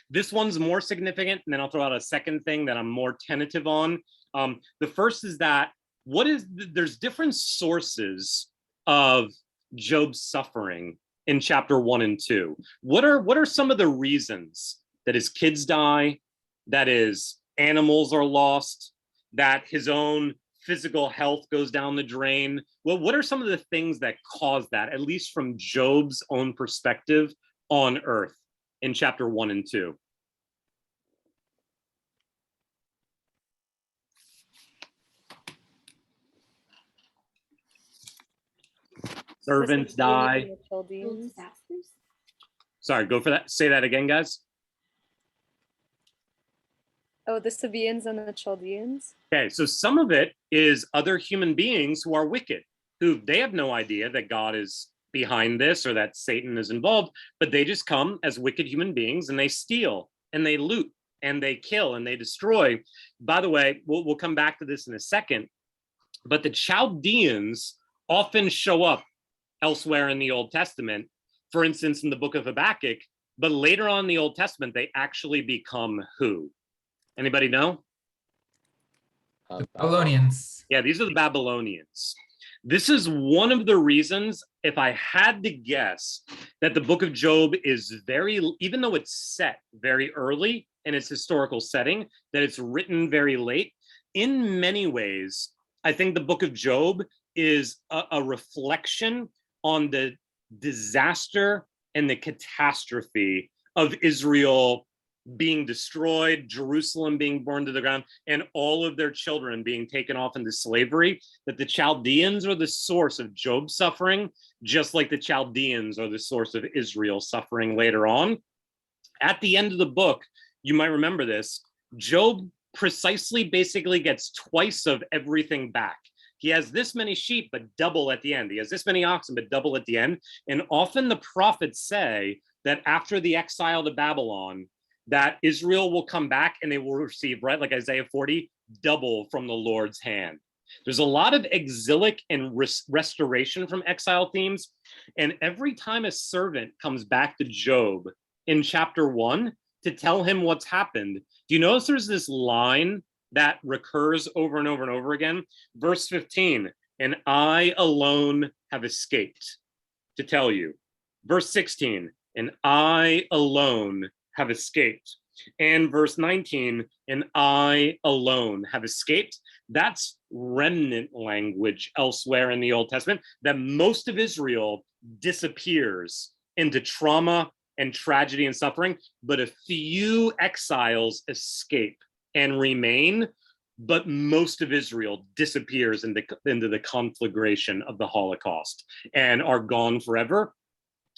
Speaker 1: This one's more significant, and then I'll throw out a second thing that I'm more tentative on. The first is that there's different sources of Job's suffering in chapter 1 and 2. What are some of the reasons that his kids die, that his animals are lost, that his own physical health goes down the drain? Well, what are some of the things that cause that, at least from Job's own perspective on earth in chapter 1 and 2? Servants die. Sorry, go for that. Say that again, guys.
Speaker 8: Oh, the Sabaeans and the Chaldeans.
Speaker 1: Okay, so some of it is other human beings who are wicked, who they have no idea that God is behind this or that Satan is involved, but they just come as wicked human beings and they steal and they loot and they kill and they destroy. By the way, we'll come back to this in a second, but the Chaldeans often show up elsewhere in the Old Testament, for instance, in the book of Habakkuk, but later on in the Old Testament, they actually become who? Anybody know?
Speaker 10: The Babylonians.
Speaker 1: Yeah, these are the Babylonians. This is one of the reasons, if I had to guess, that the book of Job is even though it's set very early in its historical setting, that it's written very late. In many ways, I think the book of Job is a reflection on the disaster and the catastrophe of Israel being destroyed, Jerusalem being burned to the ground, and all of their children being taken off into slavery, that the Chaldeans are the source of Job's suffering, just like the Chaldeans are the source of Israel's suffering later on. At the end of the book, you might remember this, Job precisely basically gets twice of everything back. He has this many sheep, but double at the end. He has this many oxen, but double at the end. And often the prophets say that after the exile to Babylon, that Israel will come back and they will receive, right, like Isaiah 40, double from the Lord's hand. There's a lot of exilic and restoration from exile themes. And every time a servant comes back to Job in chapter 1 to tell him what's happened, do you notice there's this line that recurs over and over and over again? Verse 15, and I alone have escaped to tell you. Verse 16, and I alone have escaped. And verse 19, and I alone have escaped. That's remnant language elsewhere in the Old Testament, that most of Israel disappears into trauma and tragedy and suffering, but a few exiles escape and remain, but most of Israel disappears into the conflagration of the Holocaust and are gone forever.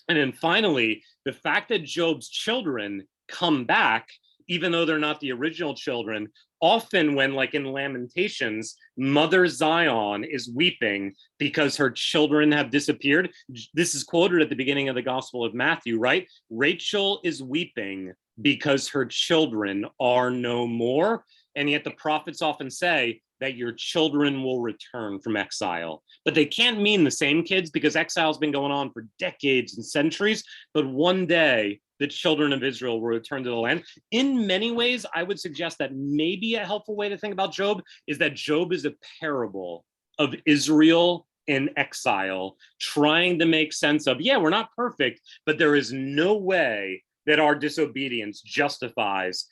Speaker 1: And then finally, the fact that Job's children come back, even though they're not the original children, often when, like in Lamentations, Mother Zion is weeping because her children have disappeared. This is quoted at the beginning of the Gospel of Matthew, right? Rachel is weeping because her children are no more. And yet the prophets often say, that your children will return from exile. But they can't mean the same kids, because exile's been going on for decades and centuries. But one day, the children of Israel will return to the land. In many ways, I would suggest that maybe a helpful way to think about Job is that Job is a parable of Israel in exile, trying to make sense of, yeah, we're not perfect, but there is no way that our disobedience justifies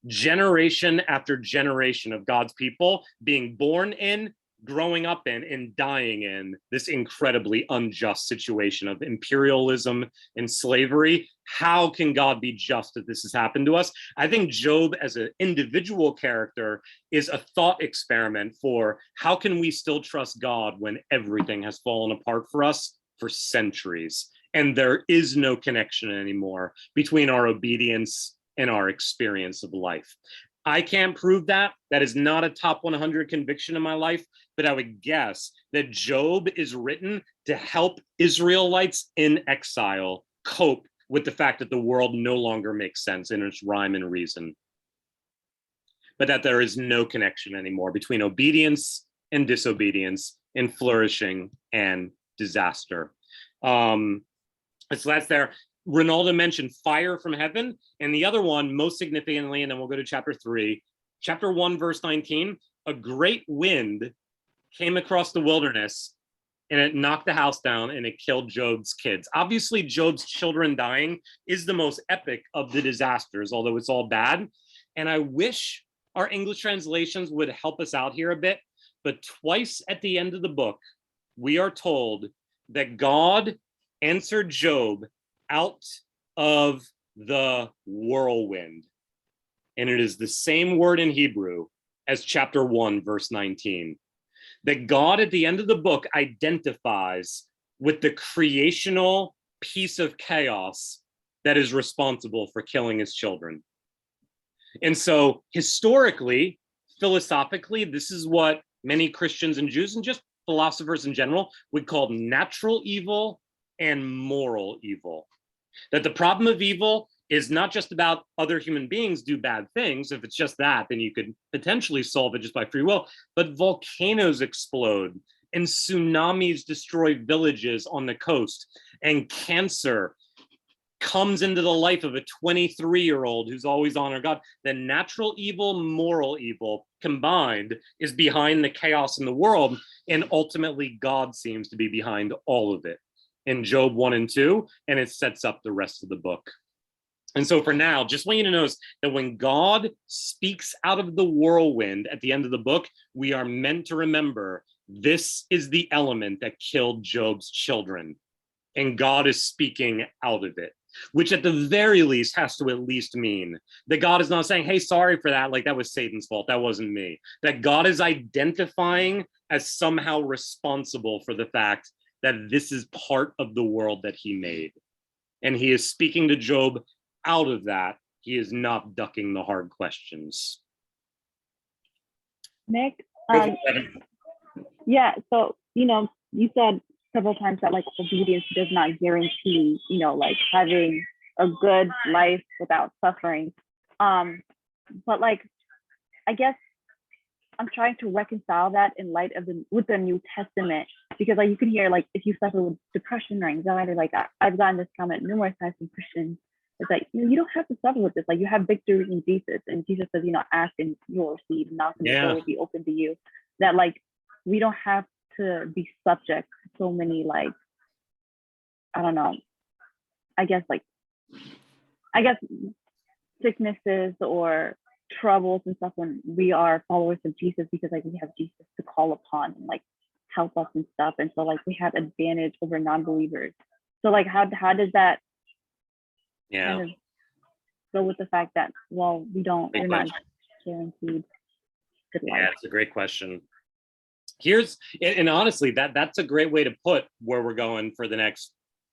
Speaker 1: generation after generation of God's people being born in, growing up in, and dying in this incredibly unjust situation of imperialism and slavery. How can God be just that this has happened to us? I think Job as an individual character is a thought experiment for how can we still trust God when everything has fallen apart for us for centuries, and there is no connection anymore between our obedience and our experience of life. I can't prove that. That is not a top 100 conviction in my life, but I would guess that Job is written to help Israelites in exile cope with the fact that the world no longer makes sense in its rhyme and reason, but that there is no connection anymore between obedience and disobedience, and flourishing and disaster. So that's there. Ronaldo mentioned fire from heaven, and the other one, most significantly, and then we'll go to chapter 3, chapter 1, verse 19, a great wind came across the wilderness, and it knocked the house down, and it killed Job's kids. Obviously, Job's children dying is the most epic of the disasters, although it's all bad. And I wish our English translations would help us out here a bit, but twice at the end of the book, we are told that God answered Job out of the whirlwind. And it is the same word in Hebrew as chapter 1, verse 19. That God at the end of the book identifies with the creational piece of chaos that is responsible for killing his children. And so historically, philosophically, this is what many Christians and Jews and just philosophers in general would call natural evil and moral evil. That the problem of evil is not just about other human beings do bad things. If it's just that, then you could potentially solve it just by free will. But volcanoes explode, and tsunamis destroy villages on the coast, and cancer comes into the life of a 23-year-old who's always honoring God. The natural evil, moral evil combined is behind the chaos in the world, and ultimately God seems to be behind all of it in Job 1 and 2, and it sets up the rest of the book. And so for now, just want you to notice that when God speaks out of the whirlwind at the end of the book, we are meant to remember this is the element that killed Job's children, and God is speaking out of it, which at the very least has to at least mean that God is not saying, hey, sorry for that, like that was Satan's fault, that wasn't me. That God is identifying as somehow responsible for the fact that this is part of the world that he made. And he is speaking to Job out of that. He is not ducking the hard questions.
Speaker 9: Nick, yeah, so, you said several times that like obedience does not guarantee, like having a good life without suffering. But like, I guess I'm trying to reconcile that in light of with the New Testament, because like you can hear like if you suffer with depression or anxiety, like I've gotten this comment numerous times from Christians. It's like you don't have to suffer with this. Like you have victory in Jesus, and Jesus says, ask and you'll receive, knock and the door will be open to you. That like we don't have to be subject to so many like I don't know. I guess sicknesses or troubles and stuff when we are followers of Jesus, because like we have Jesus to call upon and like help us and stuff, and so like we have advantage over non-believers. So like how does that kind of go with the fact that we're not guaranteed good life?
Speaker 1: Yeah, it's a great question. And honestly, that's a great way to put where we're going for the next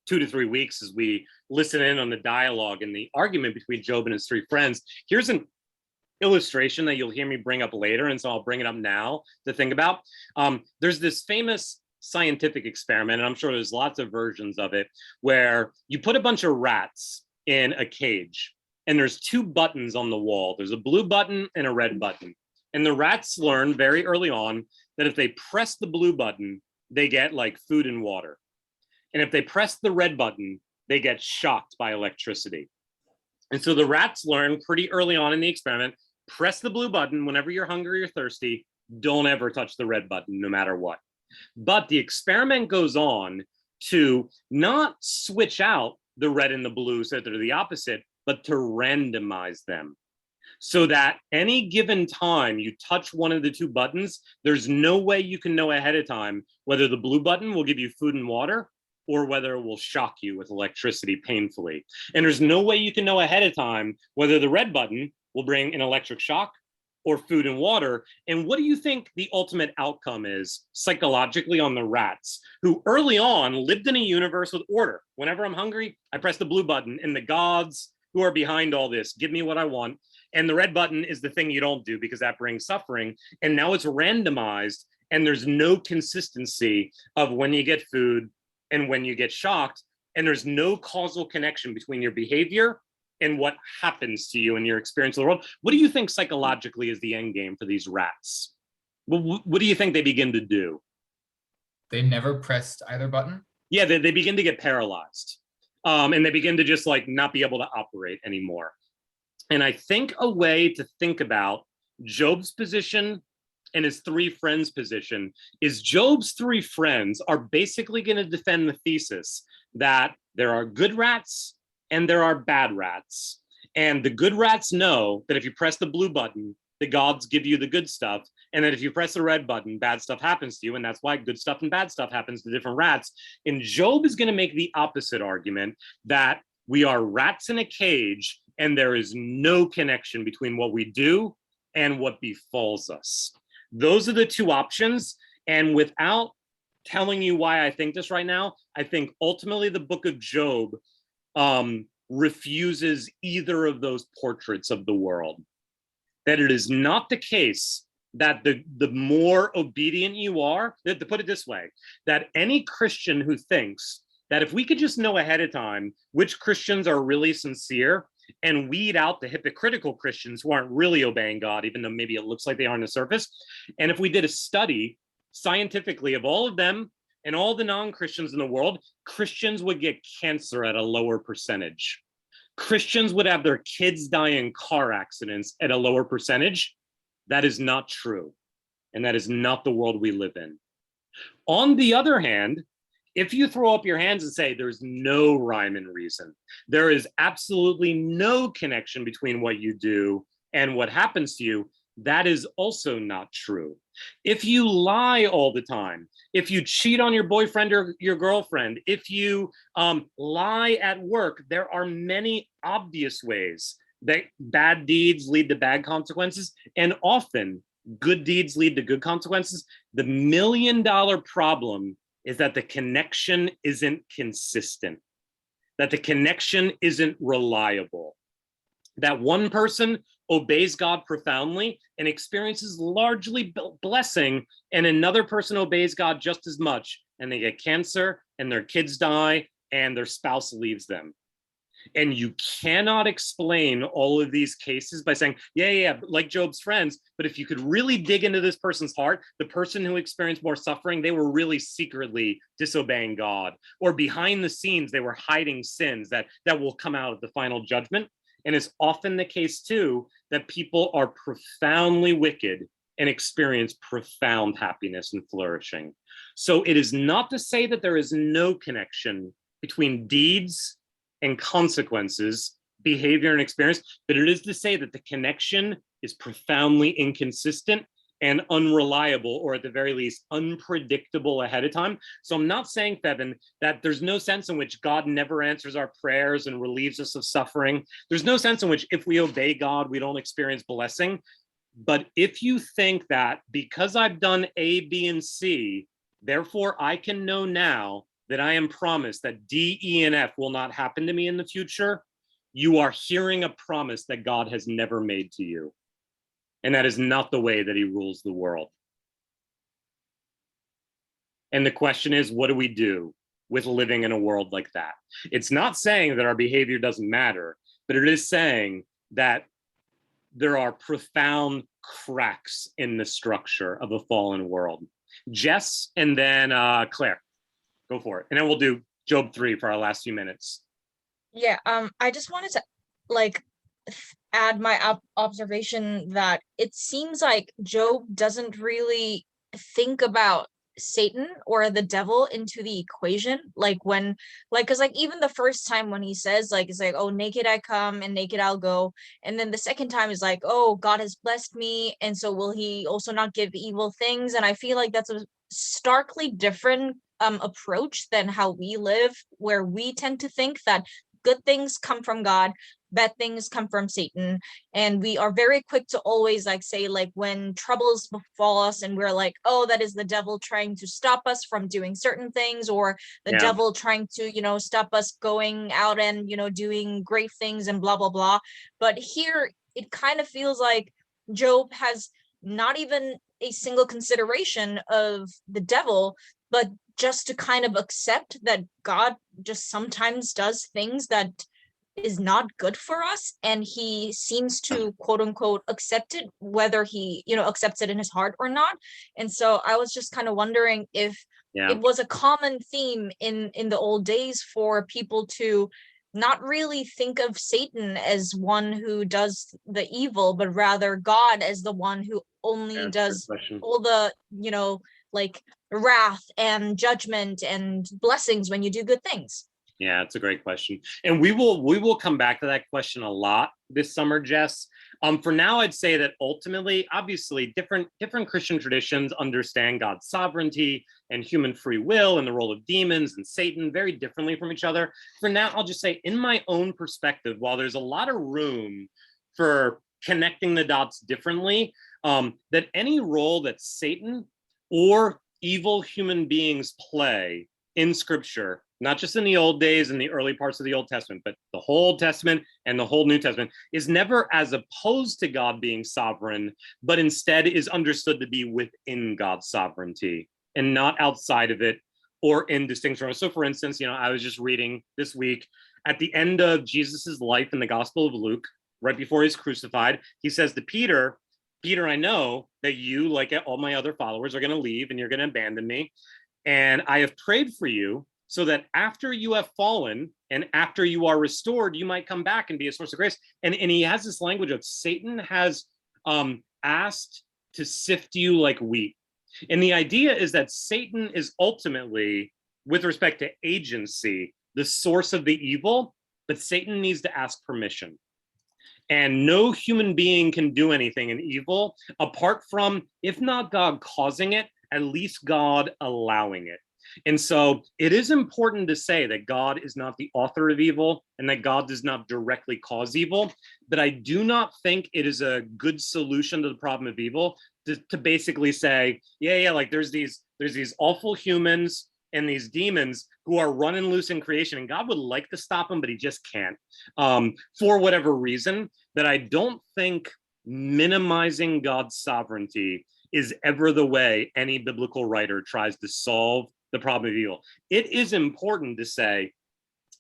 Speaker 1: 2 to 3 weeks as we listen in on the dialogue and the argument between Job and his 3 friends. Here's an illustration that you'll hear me bring up later, and so I'll bring it up now to think about. There's this famous scientific experiment, and I'm sure there's lots of versions of it, where you put a bunch of rats in a cage, and there's 2 buttons on the wall. There's a blue button and a red button. And the rats learn very early on that if they press the blue button, they get like food and water. And if they press the red button, they get shocked by electricity. And so the rats learn pretty early on in the experiment, press the blue button whenever you're hungry or thirsty, don't ever touch the red button no matter what. But the experiment goes on to not switch out the red and the blue so that they're the opposite, but to randomize them. So that any given time you touch one of the two buttons, there's no way you can know ahead of time whether the blue button will give you food and water or whether it will shock you with electricity painfully. And there's no way you can know ahead of time whether the red button will bring an electric shock or food and water. And what do you think the ultimate outcome is psychologically on the rats, who early on lived in a universe with order? Whenever I'm hungry, I press the blue button, and the gods who are behind all this give me what I want. And the red button is the thing you don't do because that brings suffering. And now it's randomized, and there's no consistency of when you get food and when you get shocked. And there's no causal connection between your behavior and what happens to you in your experience of the world. What do you think psychologically is the end game for these rats? What do you think they begin to do?
Speaker 10: They never pressed either button?
Speaker 1: Yeah, they begin to get paralyzed. And they begin to just like not be able to operate anymore. And I think a way to think about Job's position and his three friends' position is Job's three friends are basically going to defend the thesis that there are good rats and there are bad rats. And the good rats know that if you press the blue button, the gods give you the good stuff. And that if you press the red button, bad stuff happens to you. And that's why good stuff and bad stuff happens to different rats. And Job is going to make the opposite argument that we are rats in a cage and there is no connection between what we do and what befalls us. Those are the two options. And without telling you why I think this right now, I think ultimately the book of Job refuses either of those portraits of the world. That it is not the case that the more obedient you are, to put it this way, that any Christian who thinks that if we could just know ahead of time which Christians are really sincere and weed out the hypocritical Christians who aren't really obeying God, even though maybe it looks like they are on the surface, and if we did a study scientifically of all of them and all the non-Christians in the world, Christians would get cancer at a lower percentage. Christians would have their kids die in car accidents at a lower percentage. That is not true. And that is not the world we live in. On the other hand, if you throw up your hands and say there's no rhyme and reason, there is absolutely no connection between what you do and what happens to you, that is also not true. If you lie all the time, if you cheat on your boyfriend or your girlfriend, if you lie at work, there are many obvious ways that bad deeds lead to bad consequences, and often good deeds lead to good consequences. The $1 million problem is that the connection isn't consistent, that the connection isn't reliable, that one person obeys God profoundly and experiences largely blessing, and another person obeys God just as much, and they get cancer, and their kids die, and their spouse leaves them. And you cannot explain all of these cases by saying, yeah, like Job's friends, but if you could really dig into this person's heart, the person who experienced more suffering, they were really secretly disobeying God, or behind the scenes, they were hiding sins that will come out at the final judgment. And it's often the case too, that people are profoundly wicked and experience profound happiness and flourishing. So it is not to say that there is no connection between deeds and consequences, behavior and experience, but it is to say that the connection is profoundly inconsistent and unreliable, or at the very least, unpredictable ahead of time. So I'm not saying, Fevin, that there's no sense in which God never answers our prayers and relieves us of suffering. There's no sense in which if we obey God, we don't experience blessing. But if you think that because I've done A, B, and C, therefore I can know now that I am promised that D, E, and F will not happen to me in the future, you are hearing a promise that God has never made to you. And that is not the way that he rules the world. And the question is, what do we do with living in a world like that? It's not saying that our behavior doesn't matter, but it is saying that there are profound cracks in the structure of a fallen world. Jess, and then Claire, go for it. And then we'll do Job 3 for our last few minutes.
Speaker 5: Yeah, I just wanted to like add my observation that it seems like Job doesn't really think about Satan or the devil into the equation. Like when, like, because like even the first time when he says like, it's like, oh, naked I come and naked I'll go. And then the second time is like, oh, God has blessed me. And so will he also not give evil things? And I feel like that's a starkly different approach than how we live, where we tend to think that good things come from God, bad things come from Satan. And we are very quick to always like say, like, when troubles befall us and we're like, oh, that is the devil trying to stop us from doing certain things, or the devil trying to, you know, stop us going out and, you know, doing great things and blah, blah, blah. But here it kind of feels like Job has not even a single consideration of the devil, but just to kind of accept that God just sometimes does things that is not good for us, and he seems to quote unquote accept it, whether he, you know, accepts it in his heart or not. And so I was just kind of wondering if it was a common theme in the old days for people to not really think of Satan as one who does the evil, but rather God as the one who only does all the, you know, like wrath and judgment and blessings when you do good things.
Speaker 1: Yeah, it's a great question. And we will come back to that question a lot this summer, Jess. For now, I'd say that ultimately, obviously, different Christian traditions understand God's sovereignty and human free will and the role of demons and Satan very differently from each other. For now, I'll just say, in my own perspective, while there's a lot of room for connecting the dots differently, that any role that Satan or evil human beings play in Scripture, not just in the old days and the early parts of the Old Testament, but the whole Old Testament and the whole New Testament, is never as opposed to God being sovereign, but instead is understood to be within God's sovereignty and not outside of it or in distinction from it. So for instance, you know, I was just reading this week at the end of Jesus's life in the Gospel of Luke, right before he's crucified, he says to Peter, I know that you, like all my other followers, are going to leave and you're going to abandon me. And I have prayed for you so that after you have fallen and after you are restored, you might come back and be a source of grace. And he has this language of Satan has asked to sift you like wheat. And the idea is that Satan is ultimately, with respect to agency, the source of the evil, but Satan needs to ask permission. And no human being can do anything in evil apart from, if not God causing it, at least God allowing it. And so it is important to say that God is not the author of evil and that God does not directly cause evil. But I do not think it is a good solution to the problem of evil to basically say, like there's these awful humans and these demons who are running loose in creation, and God would like to stop them, but he just can't, for whatever reason. That I don't think minimizing God's sovereignty is ever the way any biblical writer tries to solve the problem of evil. It is important to say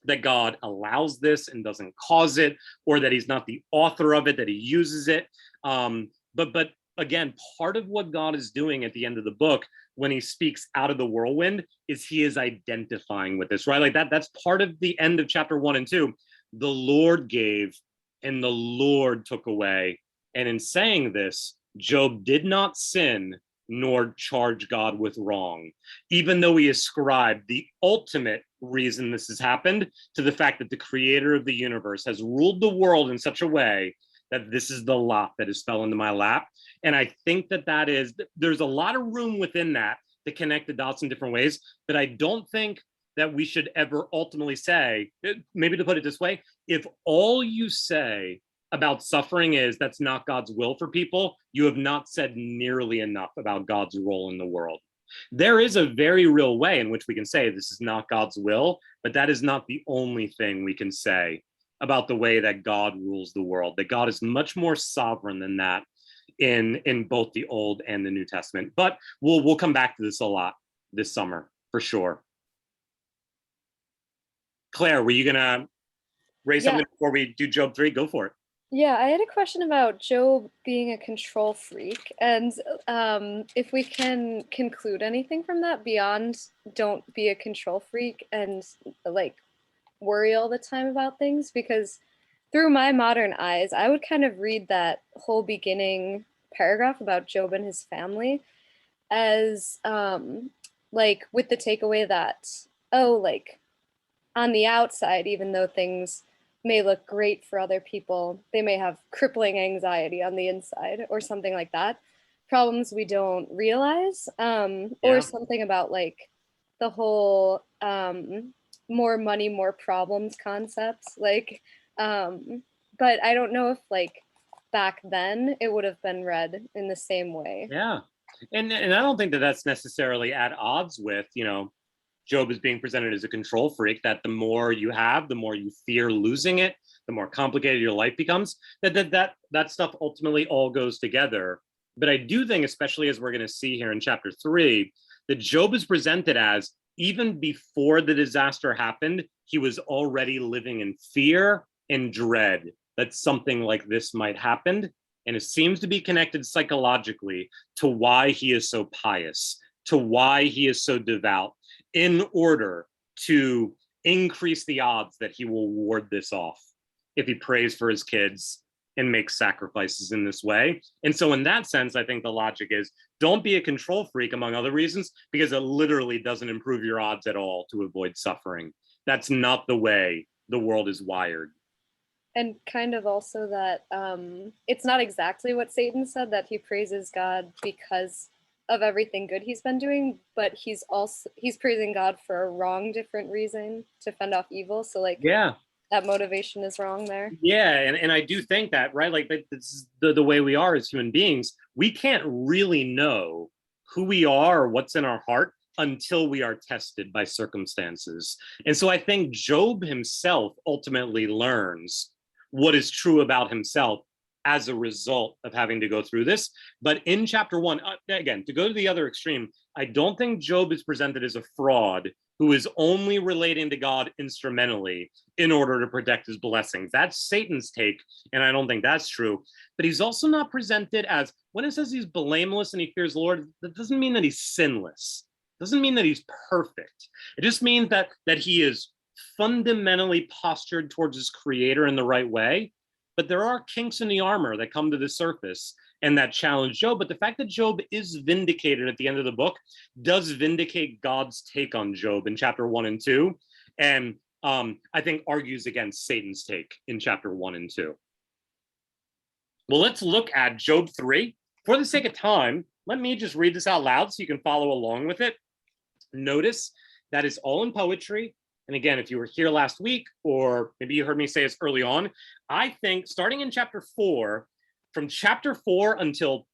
Speaker 1: that God allows this and doesn't cause it, or that he's not the author of it, that he uses it. But again, part of what God is doing at the end of the book when he speaks out of the whirlwind is he is identifying with this, right? Like that's part of the end of chapter 1 and 2. The Lord gave and the Lord took away. And in saying this, Job did not sin nor charge God with wrong, even though he ascribed the ultimate reason this has happened to the fact that the creator of the universe has ruled the world in such a way that this is the lot that has fell into my lap. And I think there's a lot of room within that to connect the dots in different ways, but I don't think that we should ever ultimately say, maybe to put it this way, if all you say about suffering is that's not God's will for people, you have not said nearly enough about God's role in the world. There is a very real way in which we can say this is not God's will, but that is not the only thing we can say about the way that God rules the world, that God is much more sovereign than that in both the Old and the New Testament. But we'll come back to this a lot this summer, for sure. Claire, were you gonna raise something before we do Job 3? Go for it.
Speaker 8: Yeah, I had a question about Job being a control freak, and if we can conclude anything from that beyond don't be a control freak and like worry all the time about things, because through my modern eyes, I would kind of read that whole beginning paragraph about Job and his family as like with the takeaway that, oh, like on the outside, even though things may look great for other people, they may have crippling anxiety on the inside or something like that. Problems we don't realize, or something about like the whole more money, more problems concepts. Like, but I don't know if like back then it would have been read in the same way.
Speaker 1: Yeah. And I don't think that that's necessarily at odds with, Job is being presented as a control freak, that the more you have, the more you fear losing it, the more complicated your life becomes, that stuff ultimately all goes together. But I do think, especially as we're going to see here in chapter 3, that Job is presented as, even before the disaster happened, he was already living in fear and dread that something like this might happen. And it seems to be connected psychologically to why he is so pious, to why he is so devout, in order to increase the odds that he will ward this off if he prays for his kids and makes sacrifices in this way. And so in that sense, I think the logic is, don't be a control freak, among other reasons, because it literally doesn't improve your odds at all to avoid suffering. That's not the way the world is wired.
Speaker 8: And kind of also that it's not exactly what Satan said, that he praises God because of everything good he's been doing, but he's praising God for a wrong, different reason, to fend off evil. So like,
Speaker 1: yeah,
Speaker 8: that motivation is wrong there.
Speaker 1: Yeah, and I do think that, right? Like, that's the way we are as human beings. We can't really know who we are or what's in our heart until we are tested by circumstances. And so I think Job himself ultimately learns what is true about himself as a result of having to go through this. But in chapter 1, again, to go to the other extreme, I don't think Job is presented as a fraud who is only relating to God instrumentally in order to protect his blessings. That's Satan's take, and I don't think that's true. But he's also not presented as, when it says he's blameless and he fears the Lord, that doesn't mean that he's sinless. It doesn't mean that he's perfect. It just means that he is fundamentally postured towards his creator in the right way. But there are kinks in the armor that come to the surface and that challenge Job. But the fact that Job is vindicated at the end of the book does vindicate God's take on Job in chapter 1 and 2. And I think argues against Satan's take in chapter 1 and 2. Well, let's look at Job 3. For the sake of time, let me just read this out loud so you can follow along with it. Notice that it's all in poetry. And again, if you were here last week, or maybe you heard me say this early on, I think starting in chapter 4, from chapter 4 until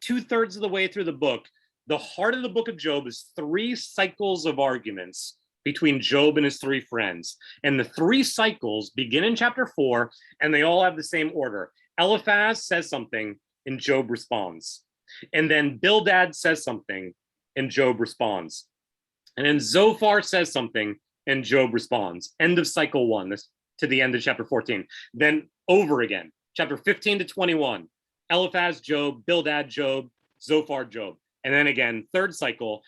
Speaker 1: 2/3 of the way through the book, the heart of the book of Job is 3 cycles of arguments between Job and his 3 friends. And the 3 cycles begin in chapter 4, and they all have the same order. Eliphaz says something, and Job responds. And then Bildad says something, and Job responds. And then Zophar says something, and Job responds. End of cycle 1, this to the end of chapter 14. Then over again, chapter 15 to 21, Eliphaz, Job, Bildad, Job, Zophar, Job. And then again, 3rd cycle.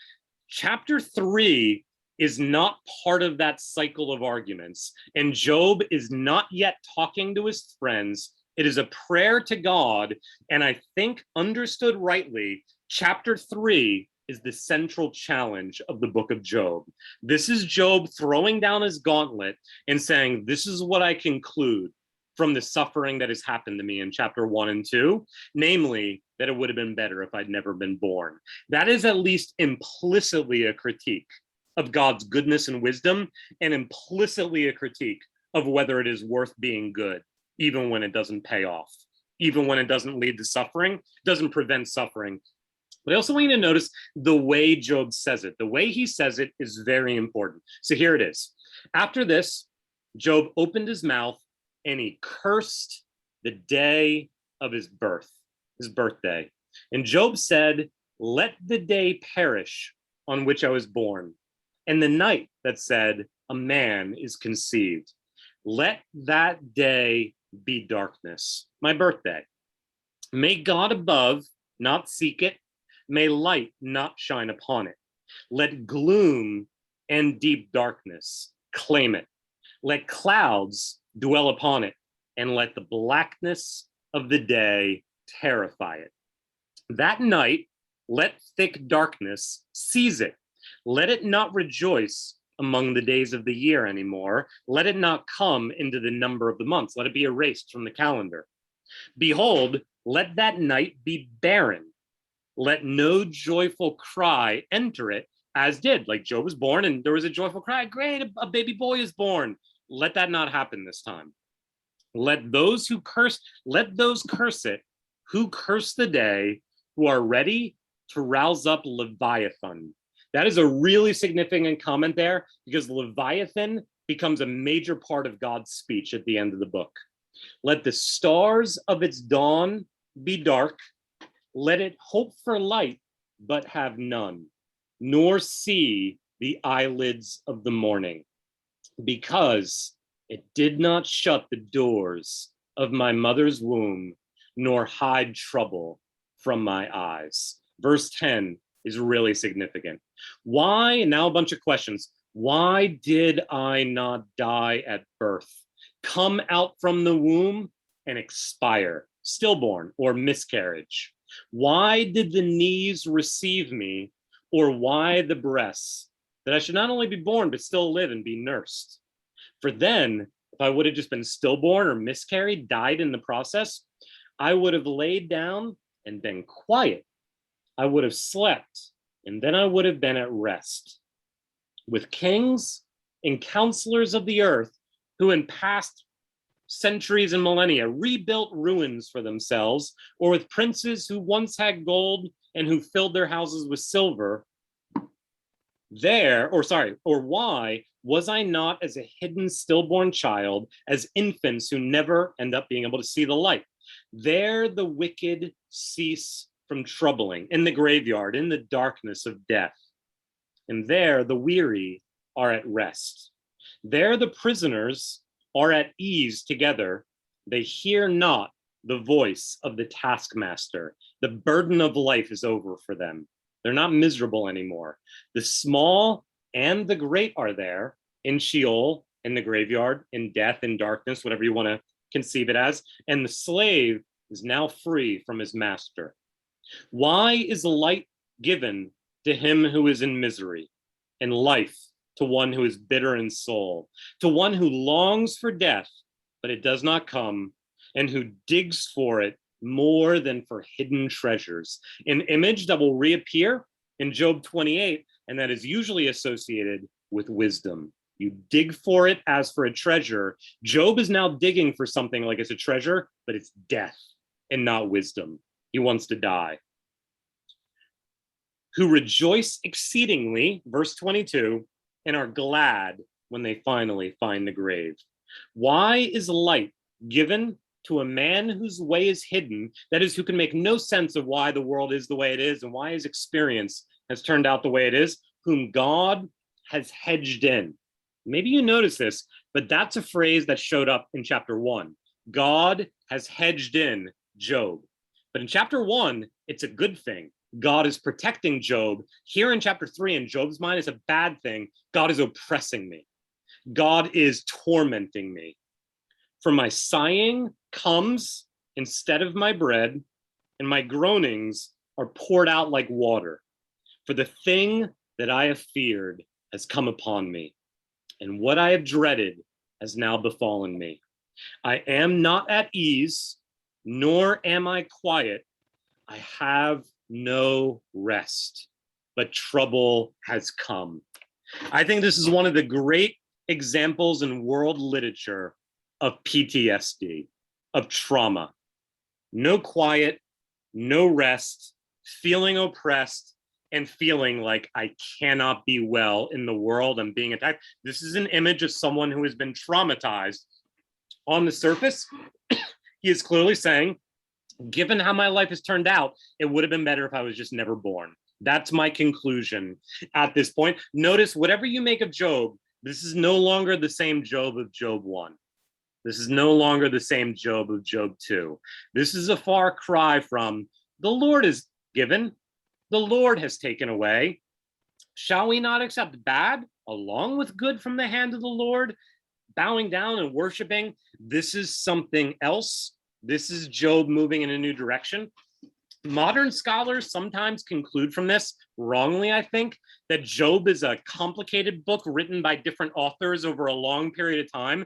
Speaker 1: Chapter 3 is not part of that cycle of arguments. And Job is not yet talking to his friends. It is a prayer to God. And I think, understood rightly, chapter 3 is the central challenge of the book of Job. This is Job throwing down his gauntlet and saying, this is what I conclude from the suffering that has happened to me in chapter 1 and 2, namely that it would have been better if I'd never been born. That is at least implicitly a critique of God's goodness and wisdom, and implicitly a critique of whether it is worth being good, even when it doesn't pay off, even when it doesn't lead to suffering, doesn't prevent suffering. But I also want you to notice the way Job says it. The way he says it is very important. So here it is. After this, Job opened his mouth and he cursed the day of his birth, his birthday. And Job said, let the day perish on which I was born, and the night that said, a man is conceived. Let that day be darkness. My birthday. May God above not seek it. May light not shine upon it. Let gloom and deep darkness claim it. Let clouds dwell upon it, and let the blackness of the day terrify it. That night, let thick darkness seize it. Let it not rejoice among the days of the year anymore. Let it not come into the number of the months. Let it be erased from the calendar. Behold, let that night be barren. Let no joyful cry enter it, as did. Like Job was born and there was a joyful cry. Great, a baby boy is born. Let that not happen this time. Let those curse it, who curse the day, who are ready to rouse up Leviathan. That is a really significant comment there, because Leviathan becomes a major part of God's speech at the end of the book. Let the stars of its dawn be dark. Let it hope for light, but have none, nor see the eyelids of the morning, because it did not shut the doors of my mother's womb, nor hide trouble from my eyes. Verse 10 is really significant. Why, and now a bunch of questions. Why did I not die at birth? Come out from the womb and expire, stillborn or miscarriage? Why did the knees receive me, or why the breasts, that I should not only be born, but still live and be nursed? For then, if I would have just been stillborn or miscarried, died in the process, I would have laid down and been quiet. I would have slept, and then I would have been at rest. With kings and counselors of the earth, who in past centuries and millennia rebuilt ruins for themselves, or with princes who once had gold and who filled their houses with silver, or why was I not as a hidden stillborn child, as infants who never end up being able to see the light? There the wicked cease from troubling, in the graveyard, in the darkness of death. And there the weary are at rest. There the prisoners are at ease together. They hear not the voice of the taskmaster. The burden of life is over for them. They're not miserable anymore. The small and the great are there in Sheol, in the graveyard, in death, in darkness, whatever you want to conceive it as. And the slave is now free from his master. Why is light given to him who is in misery, and life to one who is bitter in soul, to one who longs for death, but it does not come, and who digs for it more than for hidden treasures? An image that will reappear in Job 28, and that is usually associated with wisdom. You dig for it as for a treasure. Job is now digging for something like it's a treasure, but it's death and not wisdom. He wants to die. Who rejoice exceedingly, verse 22, and are glad when they finally find the grave. Why is light given to a man whose way is hidden, that is, who can make no sense of why the world is the way it is and why his experience has turned out the way it is, whom God has hedged in? Maybe you notice this, but that's a phrase that showed up in chapter 1. God has hedged in Job. But in chapter 1, it's a good thing. God is protecting Job. Here in chapter 3, in Job's mind, it's a bad thing. God is oppressing me. God is tormenting me. For my sighing comes instead of my bread, and my groanings are poured out like water. For the thing that I have feared has come upon me, and what I have dreaded has now befallen me. I am not at ease, nor am I quiet. I have no rest, but trouble has come. I think this is one of the great examples in world literature of PTSD, of trauma. No quiet, no rest, feeling oppressed, and feeling like I cannot be well in the world. I'm being attacked. This is an image of someone who has been traumatized. On the surface, he is clearly saying, given how my life has turned out, it would have been better if I was just never born. That's my conclusion at this point. Notice, whatever you make of Job, this is no longer the same Job of Job 1. This is no longer the same Job of Job 2. This is a far cry from the Lord is given, the Lord has taken away. Shall we not accept bad along with good from the hand of the Lord? Bowing down and worshiping, this is something else. This is Job moving in a new direction. Modern scholars sometimes conclude from this, wrongly I think, that Job is a complicated book written by different authors over a long period of time,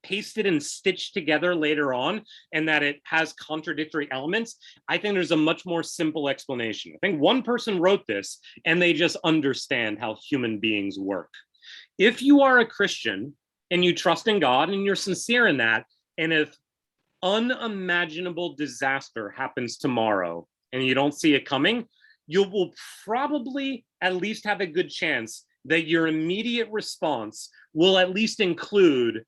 Speaker 1: pasted and stitched together later on, and that it has contradictory elements. I think there's a much more simple explanation. I think one person wrote this and they just understand how human beings work. If you are a Christian and you trust in God and you're sincere in that, and if unimaginable disaster happens tomorrow and you don't see it coming, you will probably at least have a good chance that your immediate response will at least include,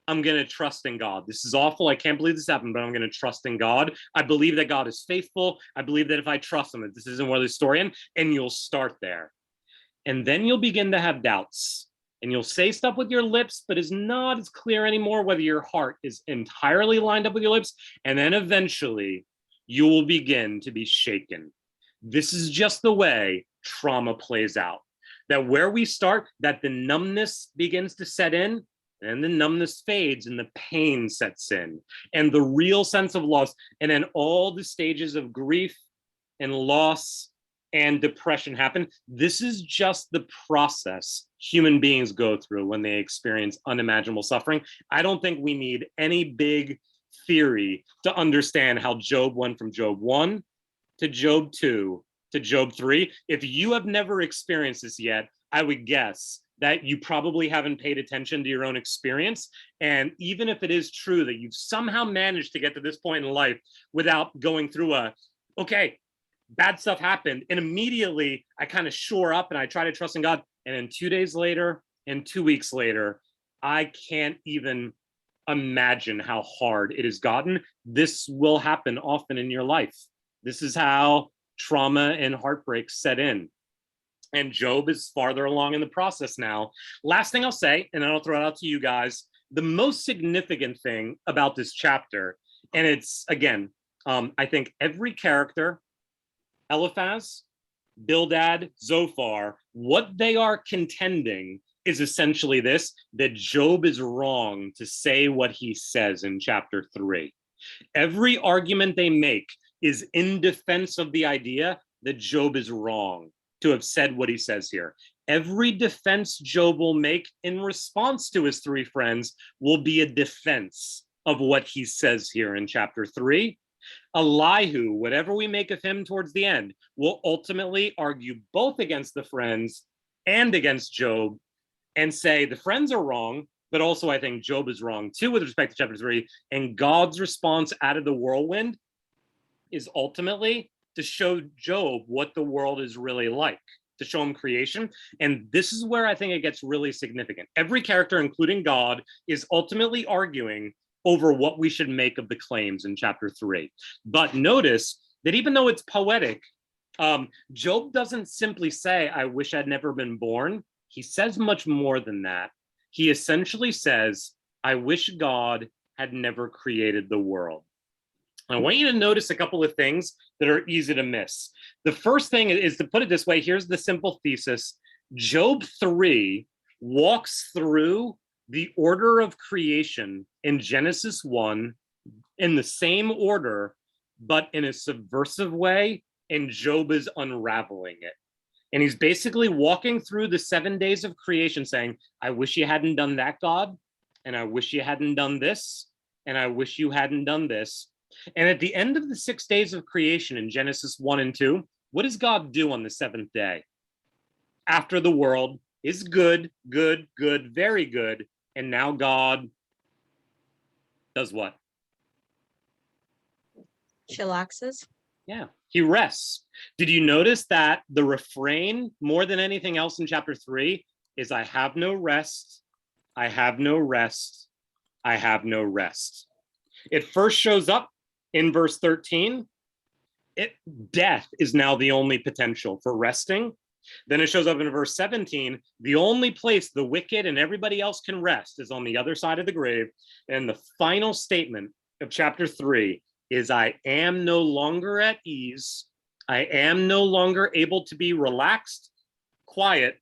Speaker 1: I'm going to trust in God. This is awful. I can't believe this happened, but I'm going to trust in God. I believe that God is faithful. I believe that if I trust him, that this isn't where the story ends, and you'll start there. And then you'll begin to have doubts. And you'll say stuff with your lips, but it's not as clear anymore whether your heart is entirely lined up with your lips. And then eventually you will begin to be shaken. This is just the way trauma plays out. That where we start, that the numbness begins to set in, and the numbness fades and the pain sets in, and the real sense of loss, and then all the stages of grief and loss and depression happen. This is just the process human beings go through when they experience unimaginable suffering. I don't think we need any big theory to understand how Job went from Job 1 to Job 2 to Job 3. If you have never experienced this yet, I would guess that you probably haven't paid attention to your own experience. And even if it is true that you've somehow managed to get to this point in life without going through okay, bad stuff happened, and immediately I kind of shore up and I try to trust in God, and then 2 days later and 2 weeks later, I can't even imagine how hard it has gotten. This will happen often in your life. This is how trauma and heartbreak set in. And Job is farther along in the process now. Last thing I'll say, and then I'll throw it out to you guys, the most significant thing about this chapter, and it's, again, I think every character, Eliphaz, Bildad, Zophar, what they are contending is essentially this, that Job is wrong to say what he says in chapter 3. Every argument they make is in defense of the idea that Job is wrong to have said what he says here. Every defense Job will make in response to his three friends will be a defense of what he says here in chapter 3. Elihu, whatever we make of him towards the end, will ultimately argue both against the friends and against Job and say the friends are wrong, but also I think Job is wrong too with respect to chapter 3. And God's response out of the whirlwind is ultimately to show Job what the world is really like, to show him creation. And this is where I think it gets really significant. Every character, including God, is ultimately arguing over what we should make of the claims in chapter 3. But notice that even though it's poetic, Job doesn't simply say, I wish I'd never been born. He says much more than that. He essentially says, I wish God had never created the world. I want you to notice a couple of things that are easy to miss. The first thing is, to put it this way, here's the simple thesis. Job 3 walks through the order of creation in Genesis 1 in the same order, but in a subversive way, and Job is unraveling it. And he's basically walking through the 7 days of creation saying, I wish you hadn't done that, God, and I wish you hadn't done this, and I wish you hadn't done this. And at the end of the 6 days of creation in Genesis 1 and 2, what does God do on the seventh day? After the world is good, good, good, very good, and now God does what?
Speaker 5: Chillaxes.
Speaker 1: Yeah, he rests. Did you notice that the refrain, more than anything else in chapter 3, is I have no rest, I have no rest, I have no rest. It first shows up in verse 13. Death is now the only potential for resting. Then it shows up in verse 17, the only place the wicked and everybody else can rest is on the other side of the grave. And the final statement of chapter 3 is, I am no longer at ease. I am no longer able to be relaxed, quiet.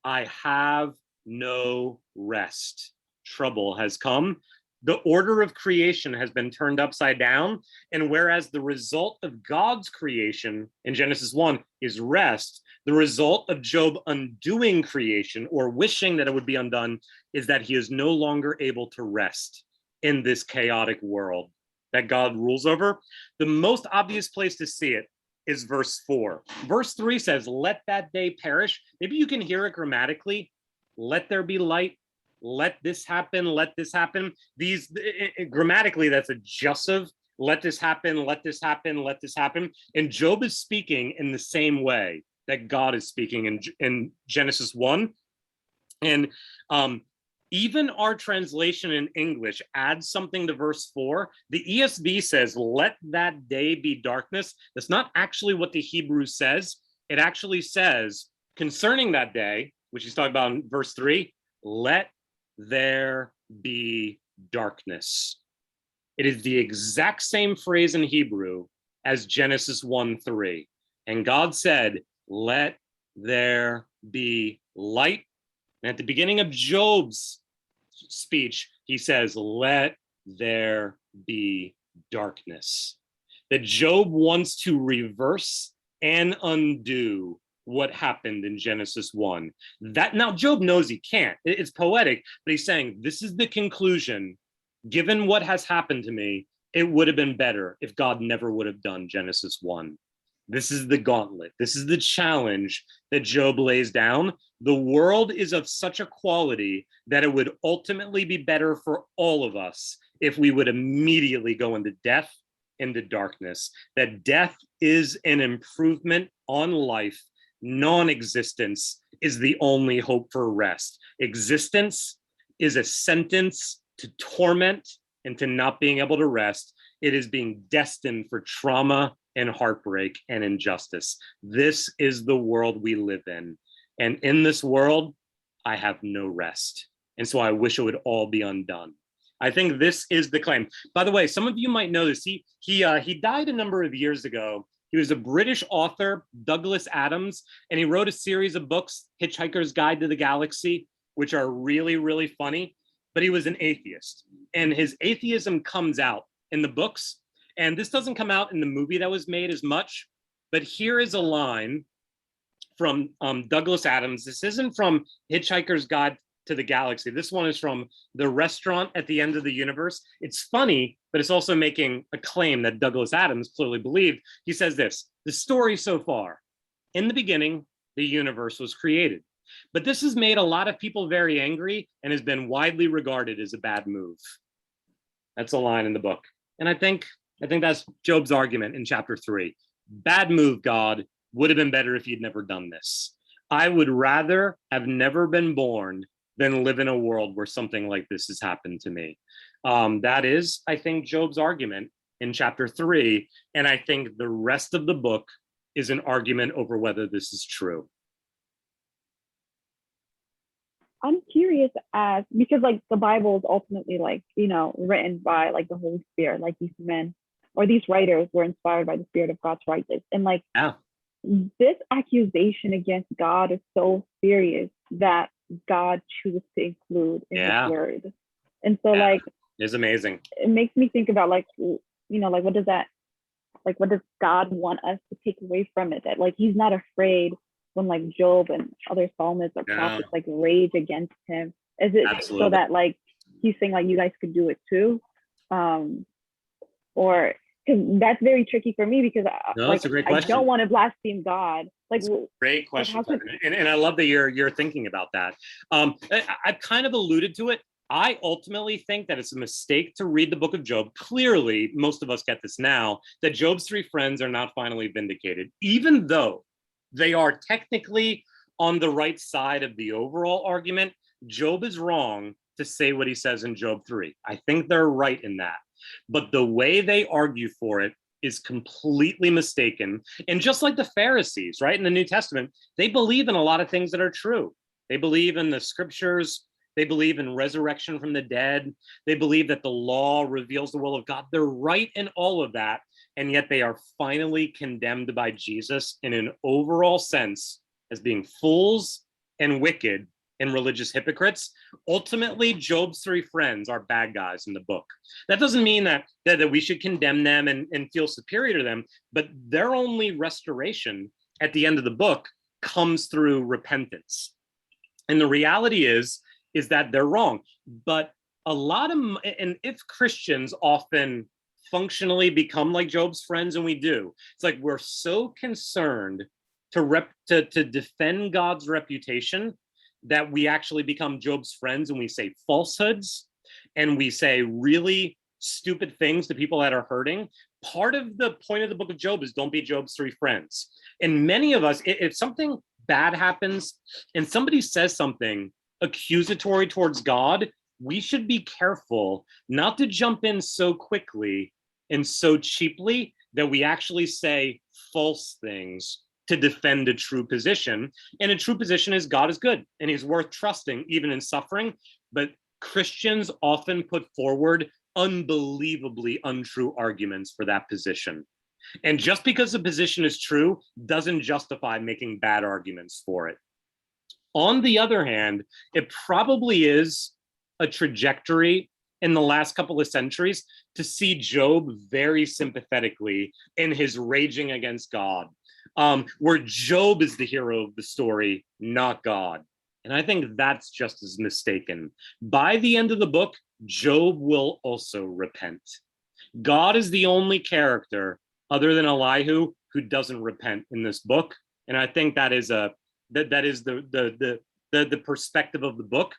Speaker 1: I have no rest. Trouble has come. The order of creation has been turned upside down. And whereas the result of God's creation in Genesis 1 is rest, the result of Job undoing creation or wishing that it would be undone is that he is no longer able to rest in this chaotic world that God rules over. The most obvious place to see it is verse 4. Verse 3 says, let that day perish. Maybe you can hear it grammatically. Let there be light. Let this happen. Let this happen. These grammatically, that's a jussive. Let this happen. Let this happen. Let this happen. And Job is speaking in the same way that God is speaking in Genesis 1. And even our translation in English adds something to verse 4. The ESV says, let that day be darkness. That's not actually what the Hebrew says. It actually says, concerning that day, which he's talking about in verse 3, let there be darkness. It is the exact same phrase in Hebrew as Genesis 1:3. And God said, let there be light. And at the beginning of Job's speech, he says, let there be darkness. That Job wants to reverse and undo what happened in Genesis 1. That now Job knows he can't. It's poetic, but he's saying, this is the conclusion. Given what has happened to me, it would have been better if God never would have done Genesis 1. This is the gauntlet. This is the challenge that Job lays down. The world is of such a quality that it would ultimately be better for all of us if we would immediately go into death, into darkness. That death is an improvement on life. Non-existence is the only hope for rest. Existence is a sentence to torment and to not being able to rest. It is being destined for trauma and heartbreak and injustice. This is the world we live in. And in this world, I have no rest. And so I wish it would all be undone. I think this is the claim. By the way, some of you might know this. He died a number of years ago. He was a British author, Douglas Adams, and he wrote a series of books, Hitchhiker's Guide to the Galaxy, which are really, really funny. But he was an atheist. And his atheism comes out in the books. And this doesn't come out in the movie that was made as much, but here is a line from Douglas Adams. This isn't from Hitchhiker's Guide to the Galaxy. This one is from The Restaurant at the End of the Universe. It's funny, but it's also making a claim that Douglas Adams clearly believed. He says this, the story so far, in the beginning, the universe was created. But this has made a lot of people very angry and has been widely regarded as a bad move. That's a line in the book. And I think that's Job's argument in chapter 3. Bad move, God. Would have been better if you'd never done this. I would rather have never been born than live in a world where something like this has happened to me. That is, I think, Job's argument in chapter 3. And I think the rest of the book is an argument over whether this is true.
Speaker 9: I'm curious as, because like the Bible is ultimately like, you know, written by like the Holy Spirit, like these men or these writers were inspired by the Spirit of God's writers. And like this accusation against God is so serious that God chooses to include in His word. And so like,
Speaker 1: it's amazing.
Speaker 9: It makes me think about like, you know, like what does God want us to take away from it? That like He's not afraid when like Job and other psalmists or prophets like rage against Him. Is it so that like He's saying like you guys could do it too? Or because that's very tricky for me because
Speaker 1: that's a great question.
Speaker 9: I don't want to blaspheme God. Like
Speaker 1: great question, and I love that you're thinking about that. I've kind of alluded to it. I ultimately think that it's a mistake to read the book of Job. Clearly, most of us get this now, that Job's three friends are not finally vindicated, even though they are technically on the right side of the overall argument. Job is wrong to say what he says in Job 3. I think they're right in that. But the way they argue for it is completely mistaken. And just like the Pharisees, right, in the New Testament, they believe in a lot of things that are true. They believe in the scriptures. They believe in resurrection from the dead. They believe that the law reveals the will of God. They're right in all of that. And yet they are finally condemned by Jesus in an overall sense as being fools and wicked and religious hypocrites. Ultimately, Job's three friends are bad guys in the book. That doesn't mean that we should condemn them and feel superior to them, but their only restoration at the end of the book comes through repentance. And the reality is that they're wrong. But a lot of, and if Christians often functionally become like Job's friends, and we do, it's like we're so concerned to defend God's reputation that we actually become Job's friends, and we say falsehoods and we say really stupid things to people that are hurting. Part of the point of the book of Job is don't be Job's three friends. And many of us, if something bad happens and somebody says something accusatory towards God, we should be careful not to jump in so quickly and so cheaply that we actually say false things to defend a true position. And a true position is God is good and he's worth trusting even in suffering. But Christians often put forward unbelievably untrue arguments for that position. And just because the position is true doesn't justify making bad arguments for it. On the other hand, it probably is a trajectory in the last couple of centuries to see Job very sympathetically in his raging against God, where Job is the hero of the story, not God. And I think that's just as mistaken. By the end of the book, Job will also repent. God is the only character other than Elihu who doesn't repent in this book. And I think that is the perspective of the book.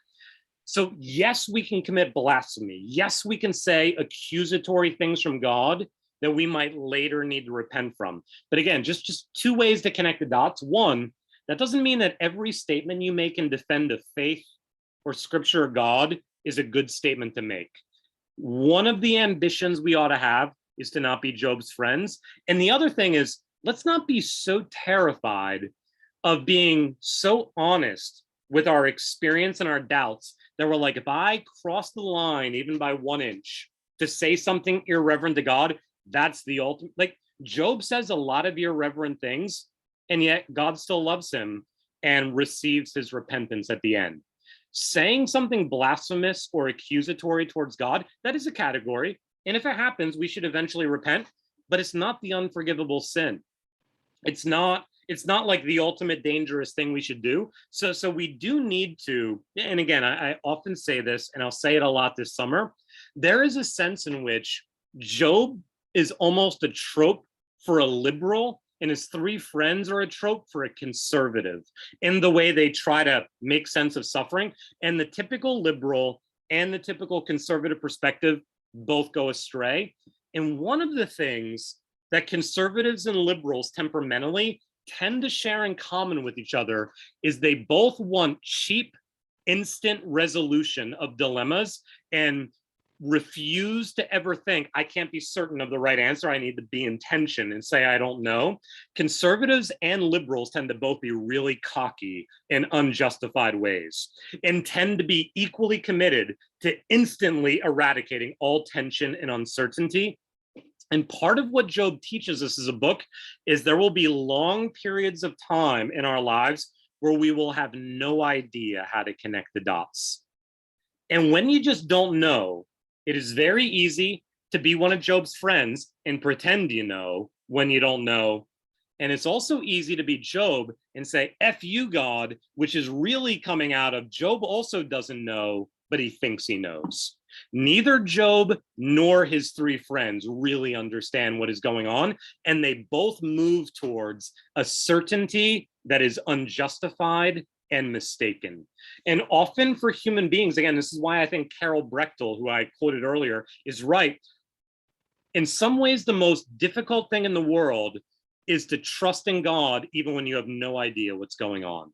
Speaker 1: So yes, we can commit blasphemy. Yes, we can say accusatory things from God that we might later need to repent from. But again, just two ways to connect the dots. One, that doesn't mean that every statement you make in defend of faith or scripture or God is a good statement to make. One of the ambitions we ought to have is to not be Job's friends. And the other thing is, let's not be so terrified of being so honest with our experience and our doubts that we're like, if I cross the line even by 1 inch to say something irreverent to God, that's the ultimate. Like Job says a lot of irreverent things, and yet God still loves him and receives his repentance at the end. Saying something blasphemous or accusatory towards God, that is a category. And if it happens, we should eventually repent, but it's not the unforgivable sin. It's not like the ultimate dangerous thing we should do. So we do need to, and again, I often say this, and I'll say it a lot this summer, there is a sense in which Job is almost a trope for a liberal, and his three friends are a trope for a conservative in the way they try to make sense of suffering. And the typical liberal and the typical conservative perspective both go astray. And one of the things that conservatives and liberals temperamentally tend to share in common with each other is they both want cheap, instant resolution of dilemmas and refuse to ever think, I can't be certain of the right answer. I need to be in tension and say, I don't know. Conservatives and liberals tend to both be really cocky in unjustified ways and tend to be equally committed to instantly eradicating all tension and uncertainty. And part of what Job teaches us as a book is there will be long periods of time in our lives where we will have no idea how to connect the dots. And when you just don't know, it is very easy to be one of Job's friends and pretend you know when you don't know. And it's also easy to be Job and say, F you, God, which is really coming out of Job also doesn't know, but he thinks he knows. Neither Job nor his three friends really understand what is going on, and they both move towards a certainty that is unjustified and mistaken. And often for human beings, again, this is why I think Carol Brechtel, who I quoted earlier, is right. In some ways, the most difficult thing in the world is to trust in God even when you have no idea what's going on.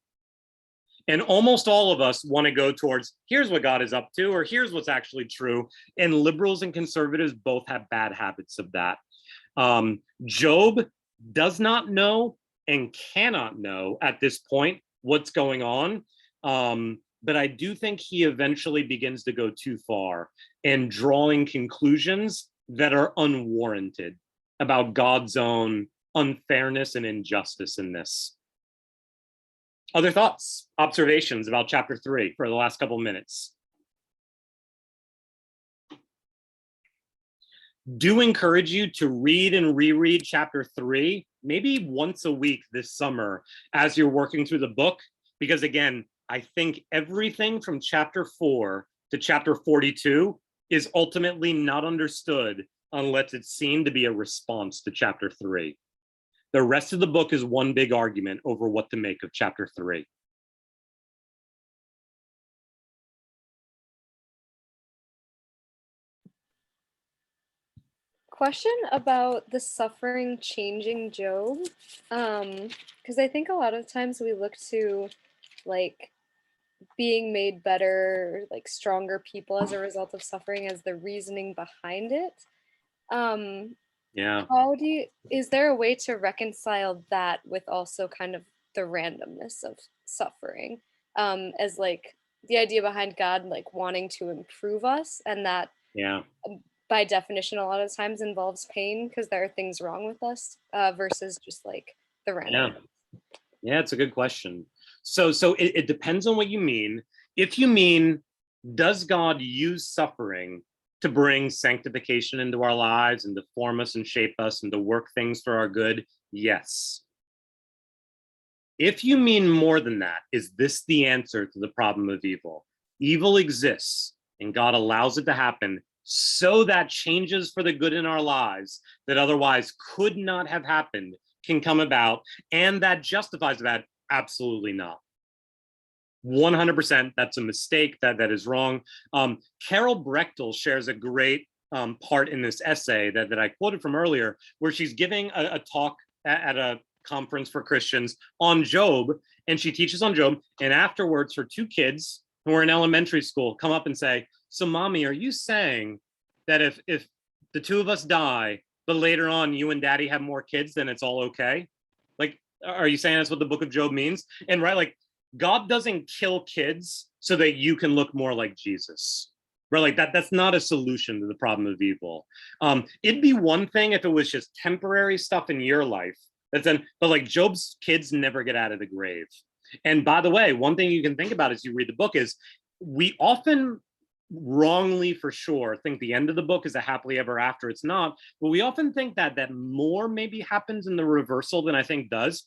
Speaker 1: And almost all of us want to go towards, here's what God is up to, or here's what's actually true. And liberals and conservatives both have bad habits of that. Job does not know and cannot know at this point what's going on. But I do think he eventually begins to go too far and drawing conclusions that are unwarranted about God's own unfairness and injustice in this. Other thoughts, observations about chapter 3 for the last couple of minutes? Do encourage you to read and reread chapter 3, maybe once a week this summer as you're working through the book, because again, I think everything from chapter 4 to chapter 42 is ultimately not understood unless it's seen to be a response to chapter 3. The rest of the book is one big argument over what to make of chapter 3.
Speaker 8: Question about the suffering changing Job. Because I think a lot of times we look to like being made better, like stronger people as a result of suffering as the reasoning behind it.
Speaker 1: Yeah.
Speaker 8: Is there a way to reconcile that with also kind of the randomness of suffering, as like the idea behind God like wanting to improve us, and that
Speaker 1: Yeah.
Speaker 8: by definition a lot of times involves pain because there are things wrong with us, versus just like the random.
Speaker 1: Yeah, it's a good question. So it depends on what you mean. If you mean, does God use suffering to bring sanctification into our lives and to form us and shape us and to work things for our good? Yes. If you mean more than that, is this the answer to the problem of evil? Evil exists and God allows it to happen so that changes for the good in our lives that otherwise could not have happened can come about, and that justifies that? Absolutely not. 100%, that's a mistake, that is wrong. Carol Brechtel shares a great part in this essay that I quoted from earlier, where she's giving a talk at a conference for Christians on Job, and she teaches on Job, and afterwards her two kids who are in elementary school come up and say, so mommy, are you saying that if the two of us die, but later on you and daddy have more kids, then it's all okay? Like, are you saying that's what the book of Job means? And right, like, God doesn't kill kids so that you can look more like Jesus. Right, like that's not a solution to the problem of evil. It'd be one thing if it was just temporary stuff in your life, but like Job's kids never get out of the grave. And by the way, one thing you can think about as you read the book is we often wrongly, for sure, think the end of the book is a happily ever after. It's not, but we often think that more maybe happens in the reversal than I think does.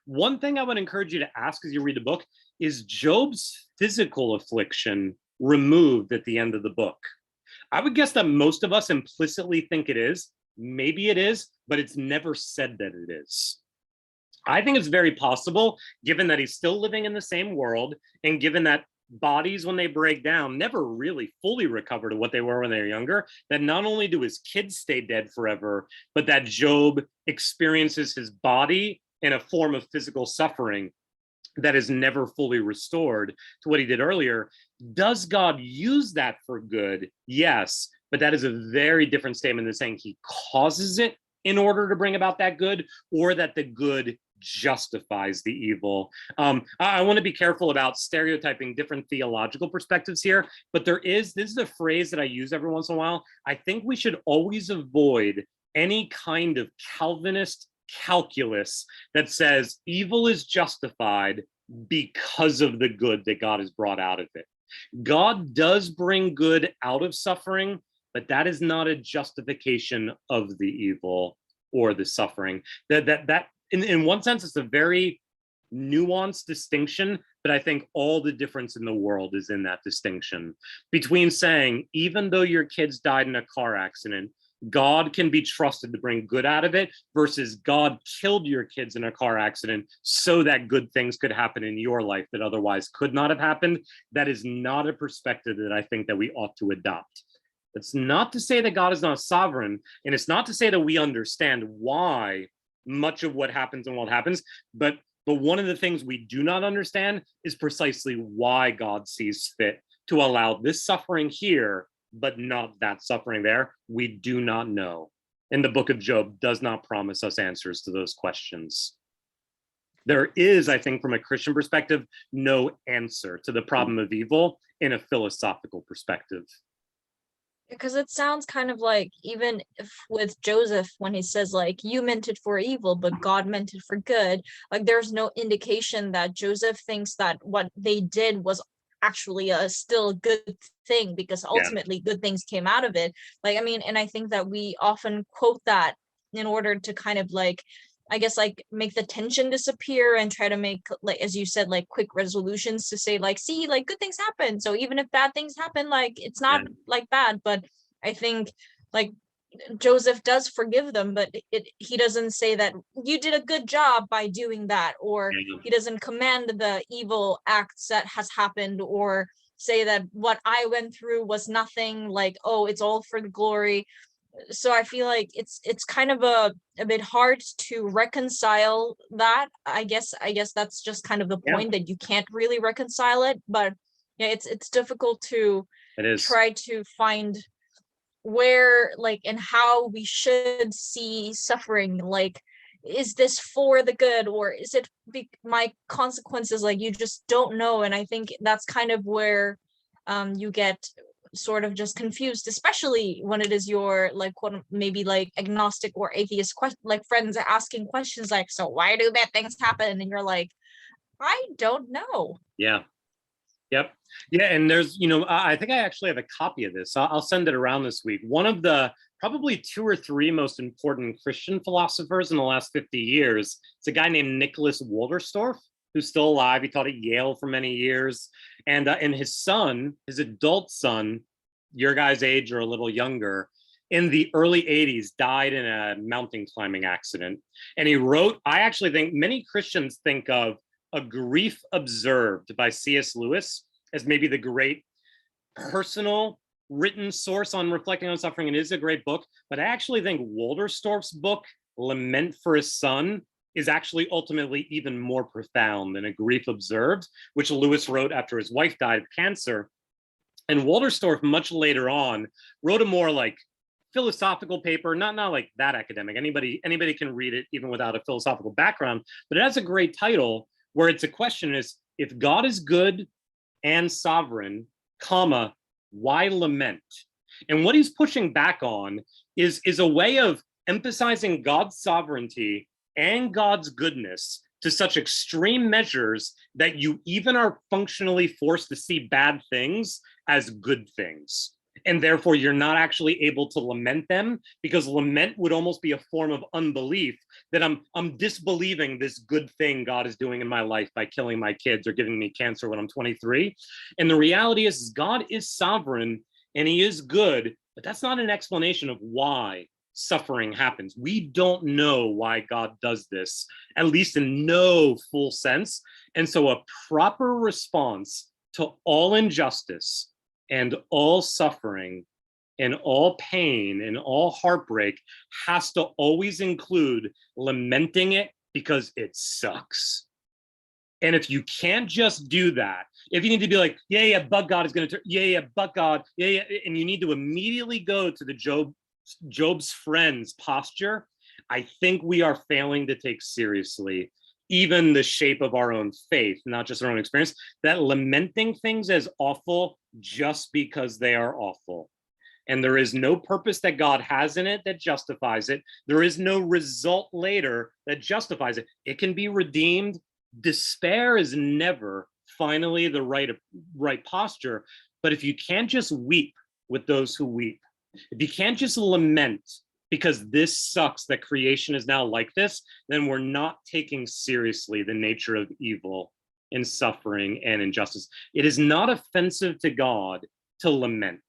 Speaker 1: One thing I would encourage you to ask as you read the book is Job's physical affliction removed at the end of the book? I would guess that most of us implicitly think it is. Maybe it is, but it's never said that it is. I think it's very possible, given that he's still living in the same world, and given that bodies, when they break down, never really fully recover to what they were when they were younger, that not only do his kids stay dead forever, but that Job experiences his body in a form of physical suffering that is never fully restored to what he did earlier. Does God use that for good? Yes, but that is a very different statement than saying he causes it in order to bring about that good, or that the good justifies the evil. I want to be careful about stereotyping different theological perspectives here, but this is a phrase that I use every once in a while. I think we should always avoid any kind of Calvinist calculus that says evil is justified because of the good that God has brought out of it. God does bring good out of suffering, but that is not a justification of the evil or the suffering. That in one sense, it's a very nuanced distinction, but I think all the difference in the world is in that distinction between saying, even though your kids died in a car accident, God can be trusted to bring good out of it, versus God killed your kids in a car accident so that good things could happen in your life that otherwise could not have happened. That is not a perspective that I think that we ought to adopt. It's not to say that God is not sovereign, and it's not to say that we understand why much of what happens and what happens, but one of the things we do not understand is precisely why God sees fit to allow this suffering here, but not that suffering there. We do not know. in the book of Job does not promise us answers to those questions. There is, I think, from a Christian perspective, no answer to the problem of evil in a philosophical perspective.
Speaker 5: Because it sounds kind of like, even if with Joseph, when he says like, you meant it for evil, but God meant it for good, like there's no indication that Joseph thinks that what they did was actually a still good thing, because ultimately good things came out of it. Like, I mean, and I think that we often quote that in order to kind of like, I guess, like make the tension disappear and try to make, like, as you said, like quick resolutions to say like, see, like good things happen. So even if bad things happen, like it's not like bad. But I think like Joseph does forgive them, but he doesn't say that you did a good job by doing that, or he doesn't command the evil acts that has happened, or say that what I went through was nothing, like, oh, it's all for the glory. So I feel like it's kind of a bit hard to reconcile that. I guess that's just kind of the point, that you can't really reconcile it. But yeah, it's difficult to try to find where, like, and how we should see suffering. Like, is this for the good, or is it my consequences? Like, you just don't know. And I think that's kind of where you get sort of just confused, especially when it is your like maybe like agnostic or atheist like friends are asking questions like, so why do bad things happen? And you're like, I don't know.
Speaker 1: Yeah. Yep. Yeah. And there's, I think I actually have a copy of this. I'll send it around this week. One of the probably 2 or 3 most important Christian philosophers in the last 50 years, it's a guy named Nicholas Walderstorff, who's still alive. He taught at Yale for many years. And his son, his adult son, your guys' age or a little younger, in the early 80s, died in a mountain climbing accident. And he wrote, I actually think many Christians think of A Grief Observed by C.S. Lewis as maybe the great personal written source on reflecting on suffering. It is a great book, but I actually think Walderstorff's book, Lament for His Son, is actually ultimately even more profound than A Grief Observed, which Lewis wrote after his wife died of cancer. And Walderstorff, much later on, wrote a more like philosophical paper, not like that academic. Anybody can read it even without a philosophical background, but it has a great title where it's a question is, if God is good and sovereign, comma, why lament? And what he's pushing back on is a way of emphasizing God's sovereignty and God's goodness to such extreme measures that you even are functionally forced to see bad things as good things. And therefore, you're not actually able to lament them, because lament would almost be a form of unbelief, that I'm disbelieving this good thing God is doing in my life by killing my kids or giving me cancer when I'm 23. And the reality is God is sovereign and he is good, but that's not an explanation of why suffering happens. We don't know why God does this, at least in no full sense. And so a proper response to all injustice and all suffering and all pain and all heartbreak has to always include lamenting it because it sucks. And if you can't just do that, if you need to be like, yeah, but God is going to, but God, and you need to immediately go to the Job's friends posture, I think we are failing to take seriously even the shape of our own faith, not just our own experience, that lamenting things as awful just because they are awful. And there is no purpose that God has in it that justifies it. There is no result later that justifies it. It can be redeemed. Despair is never finally the right posture. But if you can't just weep with those who weep, if you can't just lament because this sucks that creation is now like this, then we're not taking seriously the nature of evil and suffering and injustice. It is not offensive to God to lament.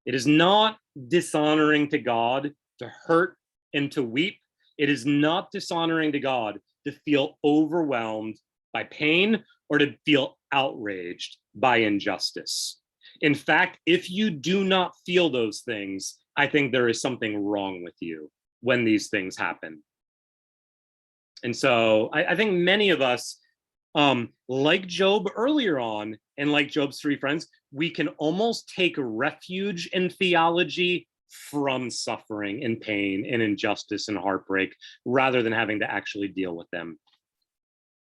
Speaker 1: It is not dishonoring to God to hurt and to weep. It is not dishonoring to God to feel overwhelmed by pain or to feel outraged by injustice. In fact, if you do not feel those things, I think there is something wrong with you when these things happen. And so I think many of us, like Job earlier on, and like Job's 3 friends, we can almost take refuge in theology from suffering and pain and injustice and heartbreak rather than having to actually deal with them.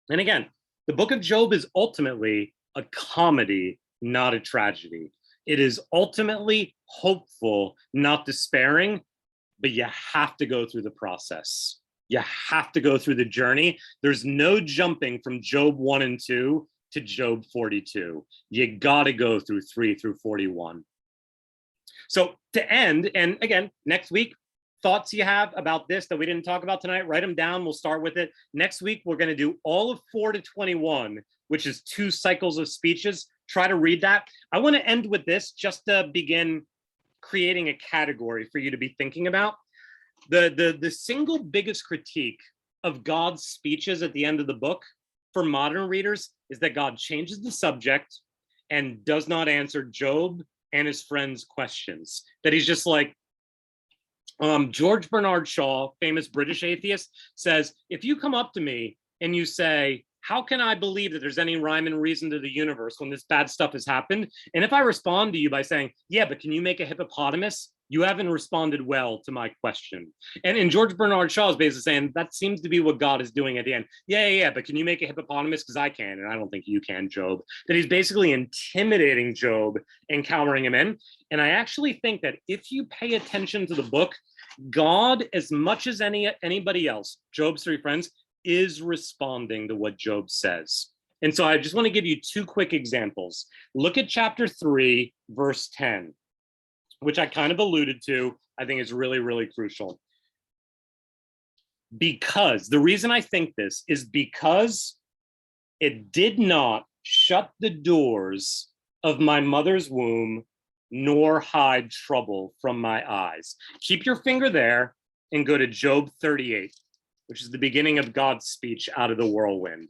Speaker 1: And again, the book of Job is ultimately a comedy, not a tragedy. It is ultimately hopeful, not despairing, but you have to go through the process. You have to go through the journey. There's no jumping from Job 1 and 2 to Job 42. You got to go through 3 through 41. So to end, and again, next week, thoughts you have about this that we didn't talk about tonight, write them down. We'll start with it. Next week, we're going to do all of 4 to 21, which is 2 cycles of speeches. Try to read that. I want to end with this just to begin creating a category for you to be thinking about. The single biggest critique of God's speeches at the end of the book for modern readers is that God changes the subject and does not answer Job and his friends' questions. That he's just like, George Bernard Shaw, famous British atheist, says, if you come up to me and you say, how can I believe that there's any rhyme and reason to the universe when this bad stuff has happened? And if I respond to you by saying, yeah, but can you make a hippopotamus? You haven't responded well to my question. And George Bernard Shaw is basically saying that seems to be what God is doing at the end. Yeah, but can you make a hippopotamus? Because I can, and I don't think you can, Job. That he's basically intimidating Job and cowering him in. And I actually think that if you pay attention to the book, God, as much as anybody else, Job's 3 friends, is responding to what Job says. And so I just want to give you 2 quick examples. Look at chapter 3, verse 10, which I kind of alluded to. I think is really, really crucial. Because the reason I think this is because it did not shut the doors of my mother's womb, nor hide trouble from my eyes. Keep your finger there and go to Job 38. Which is the beginning of God's speech out of the whirlwind.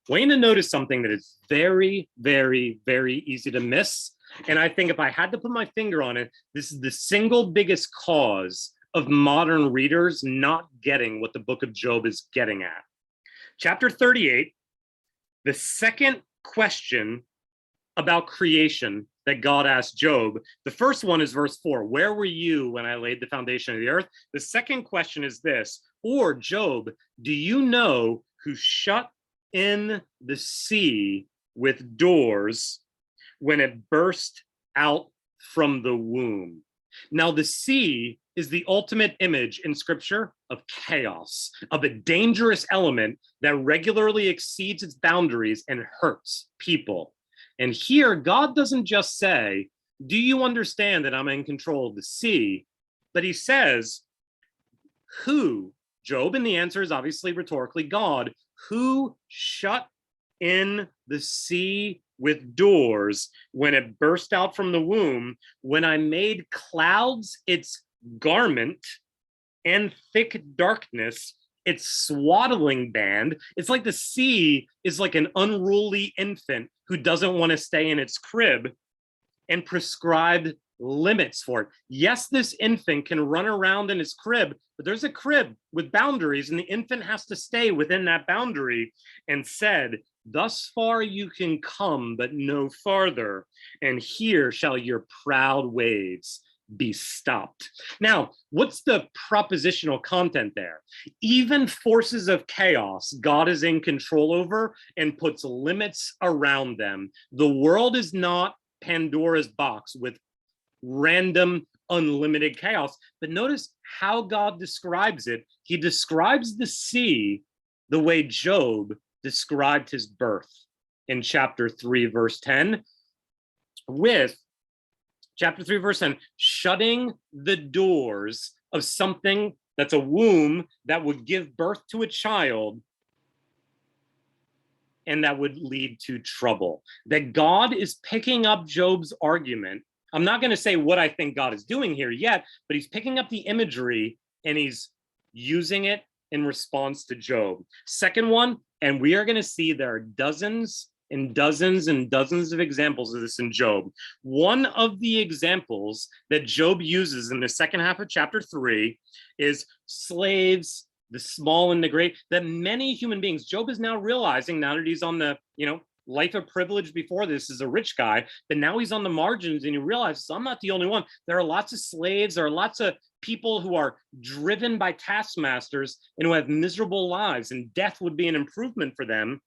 Speaker 1: I want you to notice something that is very, very, very easy to miss. And I think if I had to put my finger on it, this is the single biggest cause of modern readers not getting what the book of Job is getting at. Chapter 38, the second question about creation that God asked Job. The first one is verse 4. Where were you when I laid the foundation of the earth? The second question is this. Or Job, do you know who shut in the sea with doors when it burst out from the womb? Now, the sea is the ultimate image in scripture of chaos, of a dangerous element that regularly exceeds its boundaries and hurts people. And here, God doesn't just say, do you understand that I'm in control of the sea? But he says, who, Job? And the answer is obviously rhetorically God. Who shut in the sea with doors when it burst out from the womb, when I made clouds its garment and thick darkness its swaddling band? It's like the sea is like an unruly infant who doesn't want to stay in its crib, and prescribed limits for it. Yes, this infant can run around in his crib, but there's a crib with boundaries, and the infant has to stay within that boundary, and said, thus far you can come, but no farther, and here shall your proud waves be stopped. Now, what's the propositional content there? Even forces of chaos, God is in control over and puts limits around them. The world is not Pandora's box with random, unlimited chaos. But notice how God describes it. He describes the sea the way Job described his birth in chapter 3, verse 10, with chapter 3, verse 10, shutting the doors of something that's a womb that would give birth to a child and that would lead to trouble. That God is picking up Job's argument. I'm not going to say what I think God is doing here yet, but he's picking up the imagery and he's using it in response to Job. Second one, and we are going to see there are dozens and dozens and dozens of examples of this in Job. One of the examples that Job uses in the second half of chapter 3 is slaves, the small and the great, that many human beings, Job is now realizing, now that he's on the, life of privilege before this as a rich guy, but now he's on the margins and he realizes I'm not the only one. There are lots of slaves, there are lots of people who are driven by taskmasters and who have miserable lives, and death would be an improvement for them.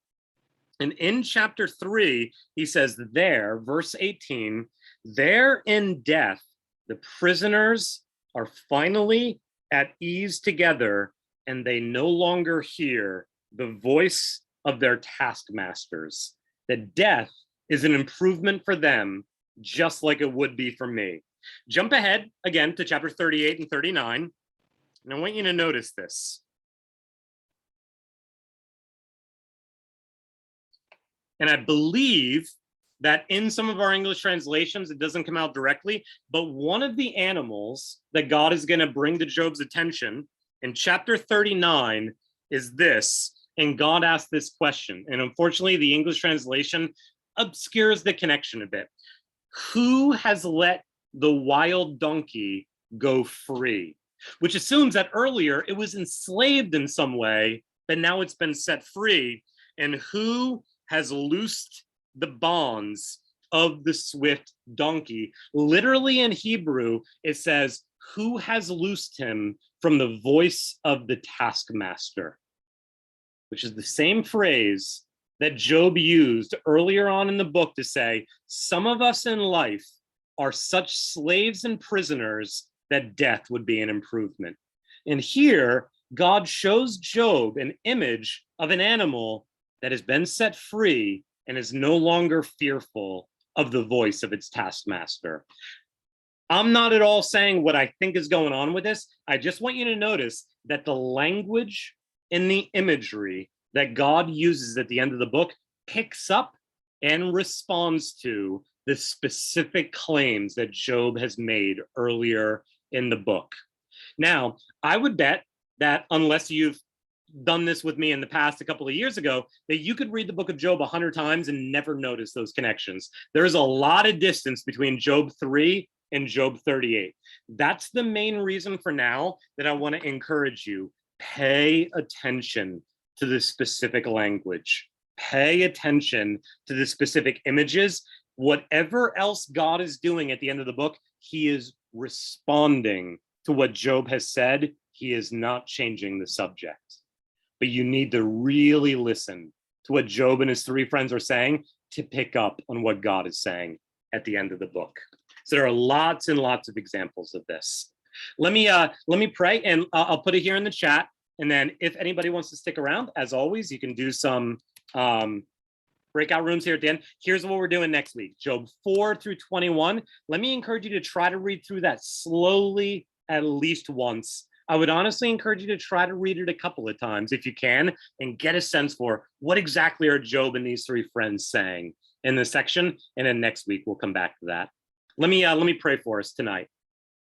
Speaker 1: And in chapter 3, he says there, verse 18, there in death, the prisoners are finally at ease together, and they no longer hear the voice of their taskmasters. That death is an improvement for them, just like it would be for me. Jump ahead again to chapter 38 and 39, and I want you to notice this. And I believe that in some of our English translations, it doesn't come out directly, but one of the animals that God is going to bring to Job's attention in chapter 39 is this. And God asked this question. And unfortunately, the English translation obscures the connection a bit. Who has let the wild donkey go free? Which assumes that earlier it was enslaved in some way, but now it's been set free. And who has loosed the bonds of the swift donkey? Literally in Hebrew, it says, who has loosed him from the voice of the taskmaster? Which is the same phrase that Job used earlier on in the book to say, some of us in life are such slaves and prisoners that death would be an improvement. And here, God shows Job an image of an animal that has been set free and is no longer fearful of the voice of its taskmaster. I'm not at all saying what I think is going on with this. I just want you to notice that the language and the imagery that God uses at the end of the book picks up and responds to the specific claims that Job has made earlier in the book. Now, I would bet that unless you've done this with me in the past a couple of years ago, that you could read the book of Job 100 times and never notice those connections. There is a lot of distance between Job 3 and Job 38. That's the main reason for now that I want to encourage you. Pay attention to the specific language. Pay attention to the specific images. Whatever else God is doing at the end of the book, he is responding to what Job has said. He is not changing the subject. But you need to really listen to what Job and his three friends are saying to pick up on what God is saying at the end of the book. So there are lots and lots of examples of this. Let me pray, and I'll put it here in the chat. And then if anybody wants to stick around, as always, you can do some breakout rooms here at the end. Here's what we're doing next week. Job 4 through 21. Let me encourage you to try to read through that slowly at least once. I would honestly encourage you to try to read it a couple of times if you can and get a sense for what exactly are Job and these three friends saying in this section. And then next week, we'll come back to that. Let me pray for us tonight.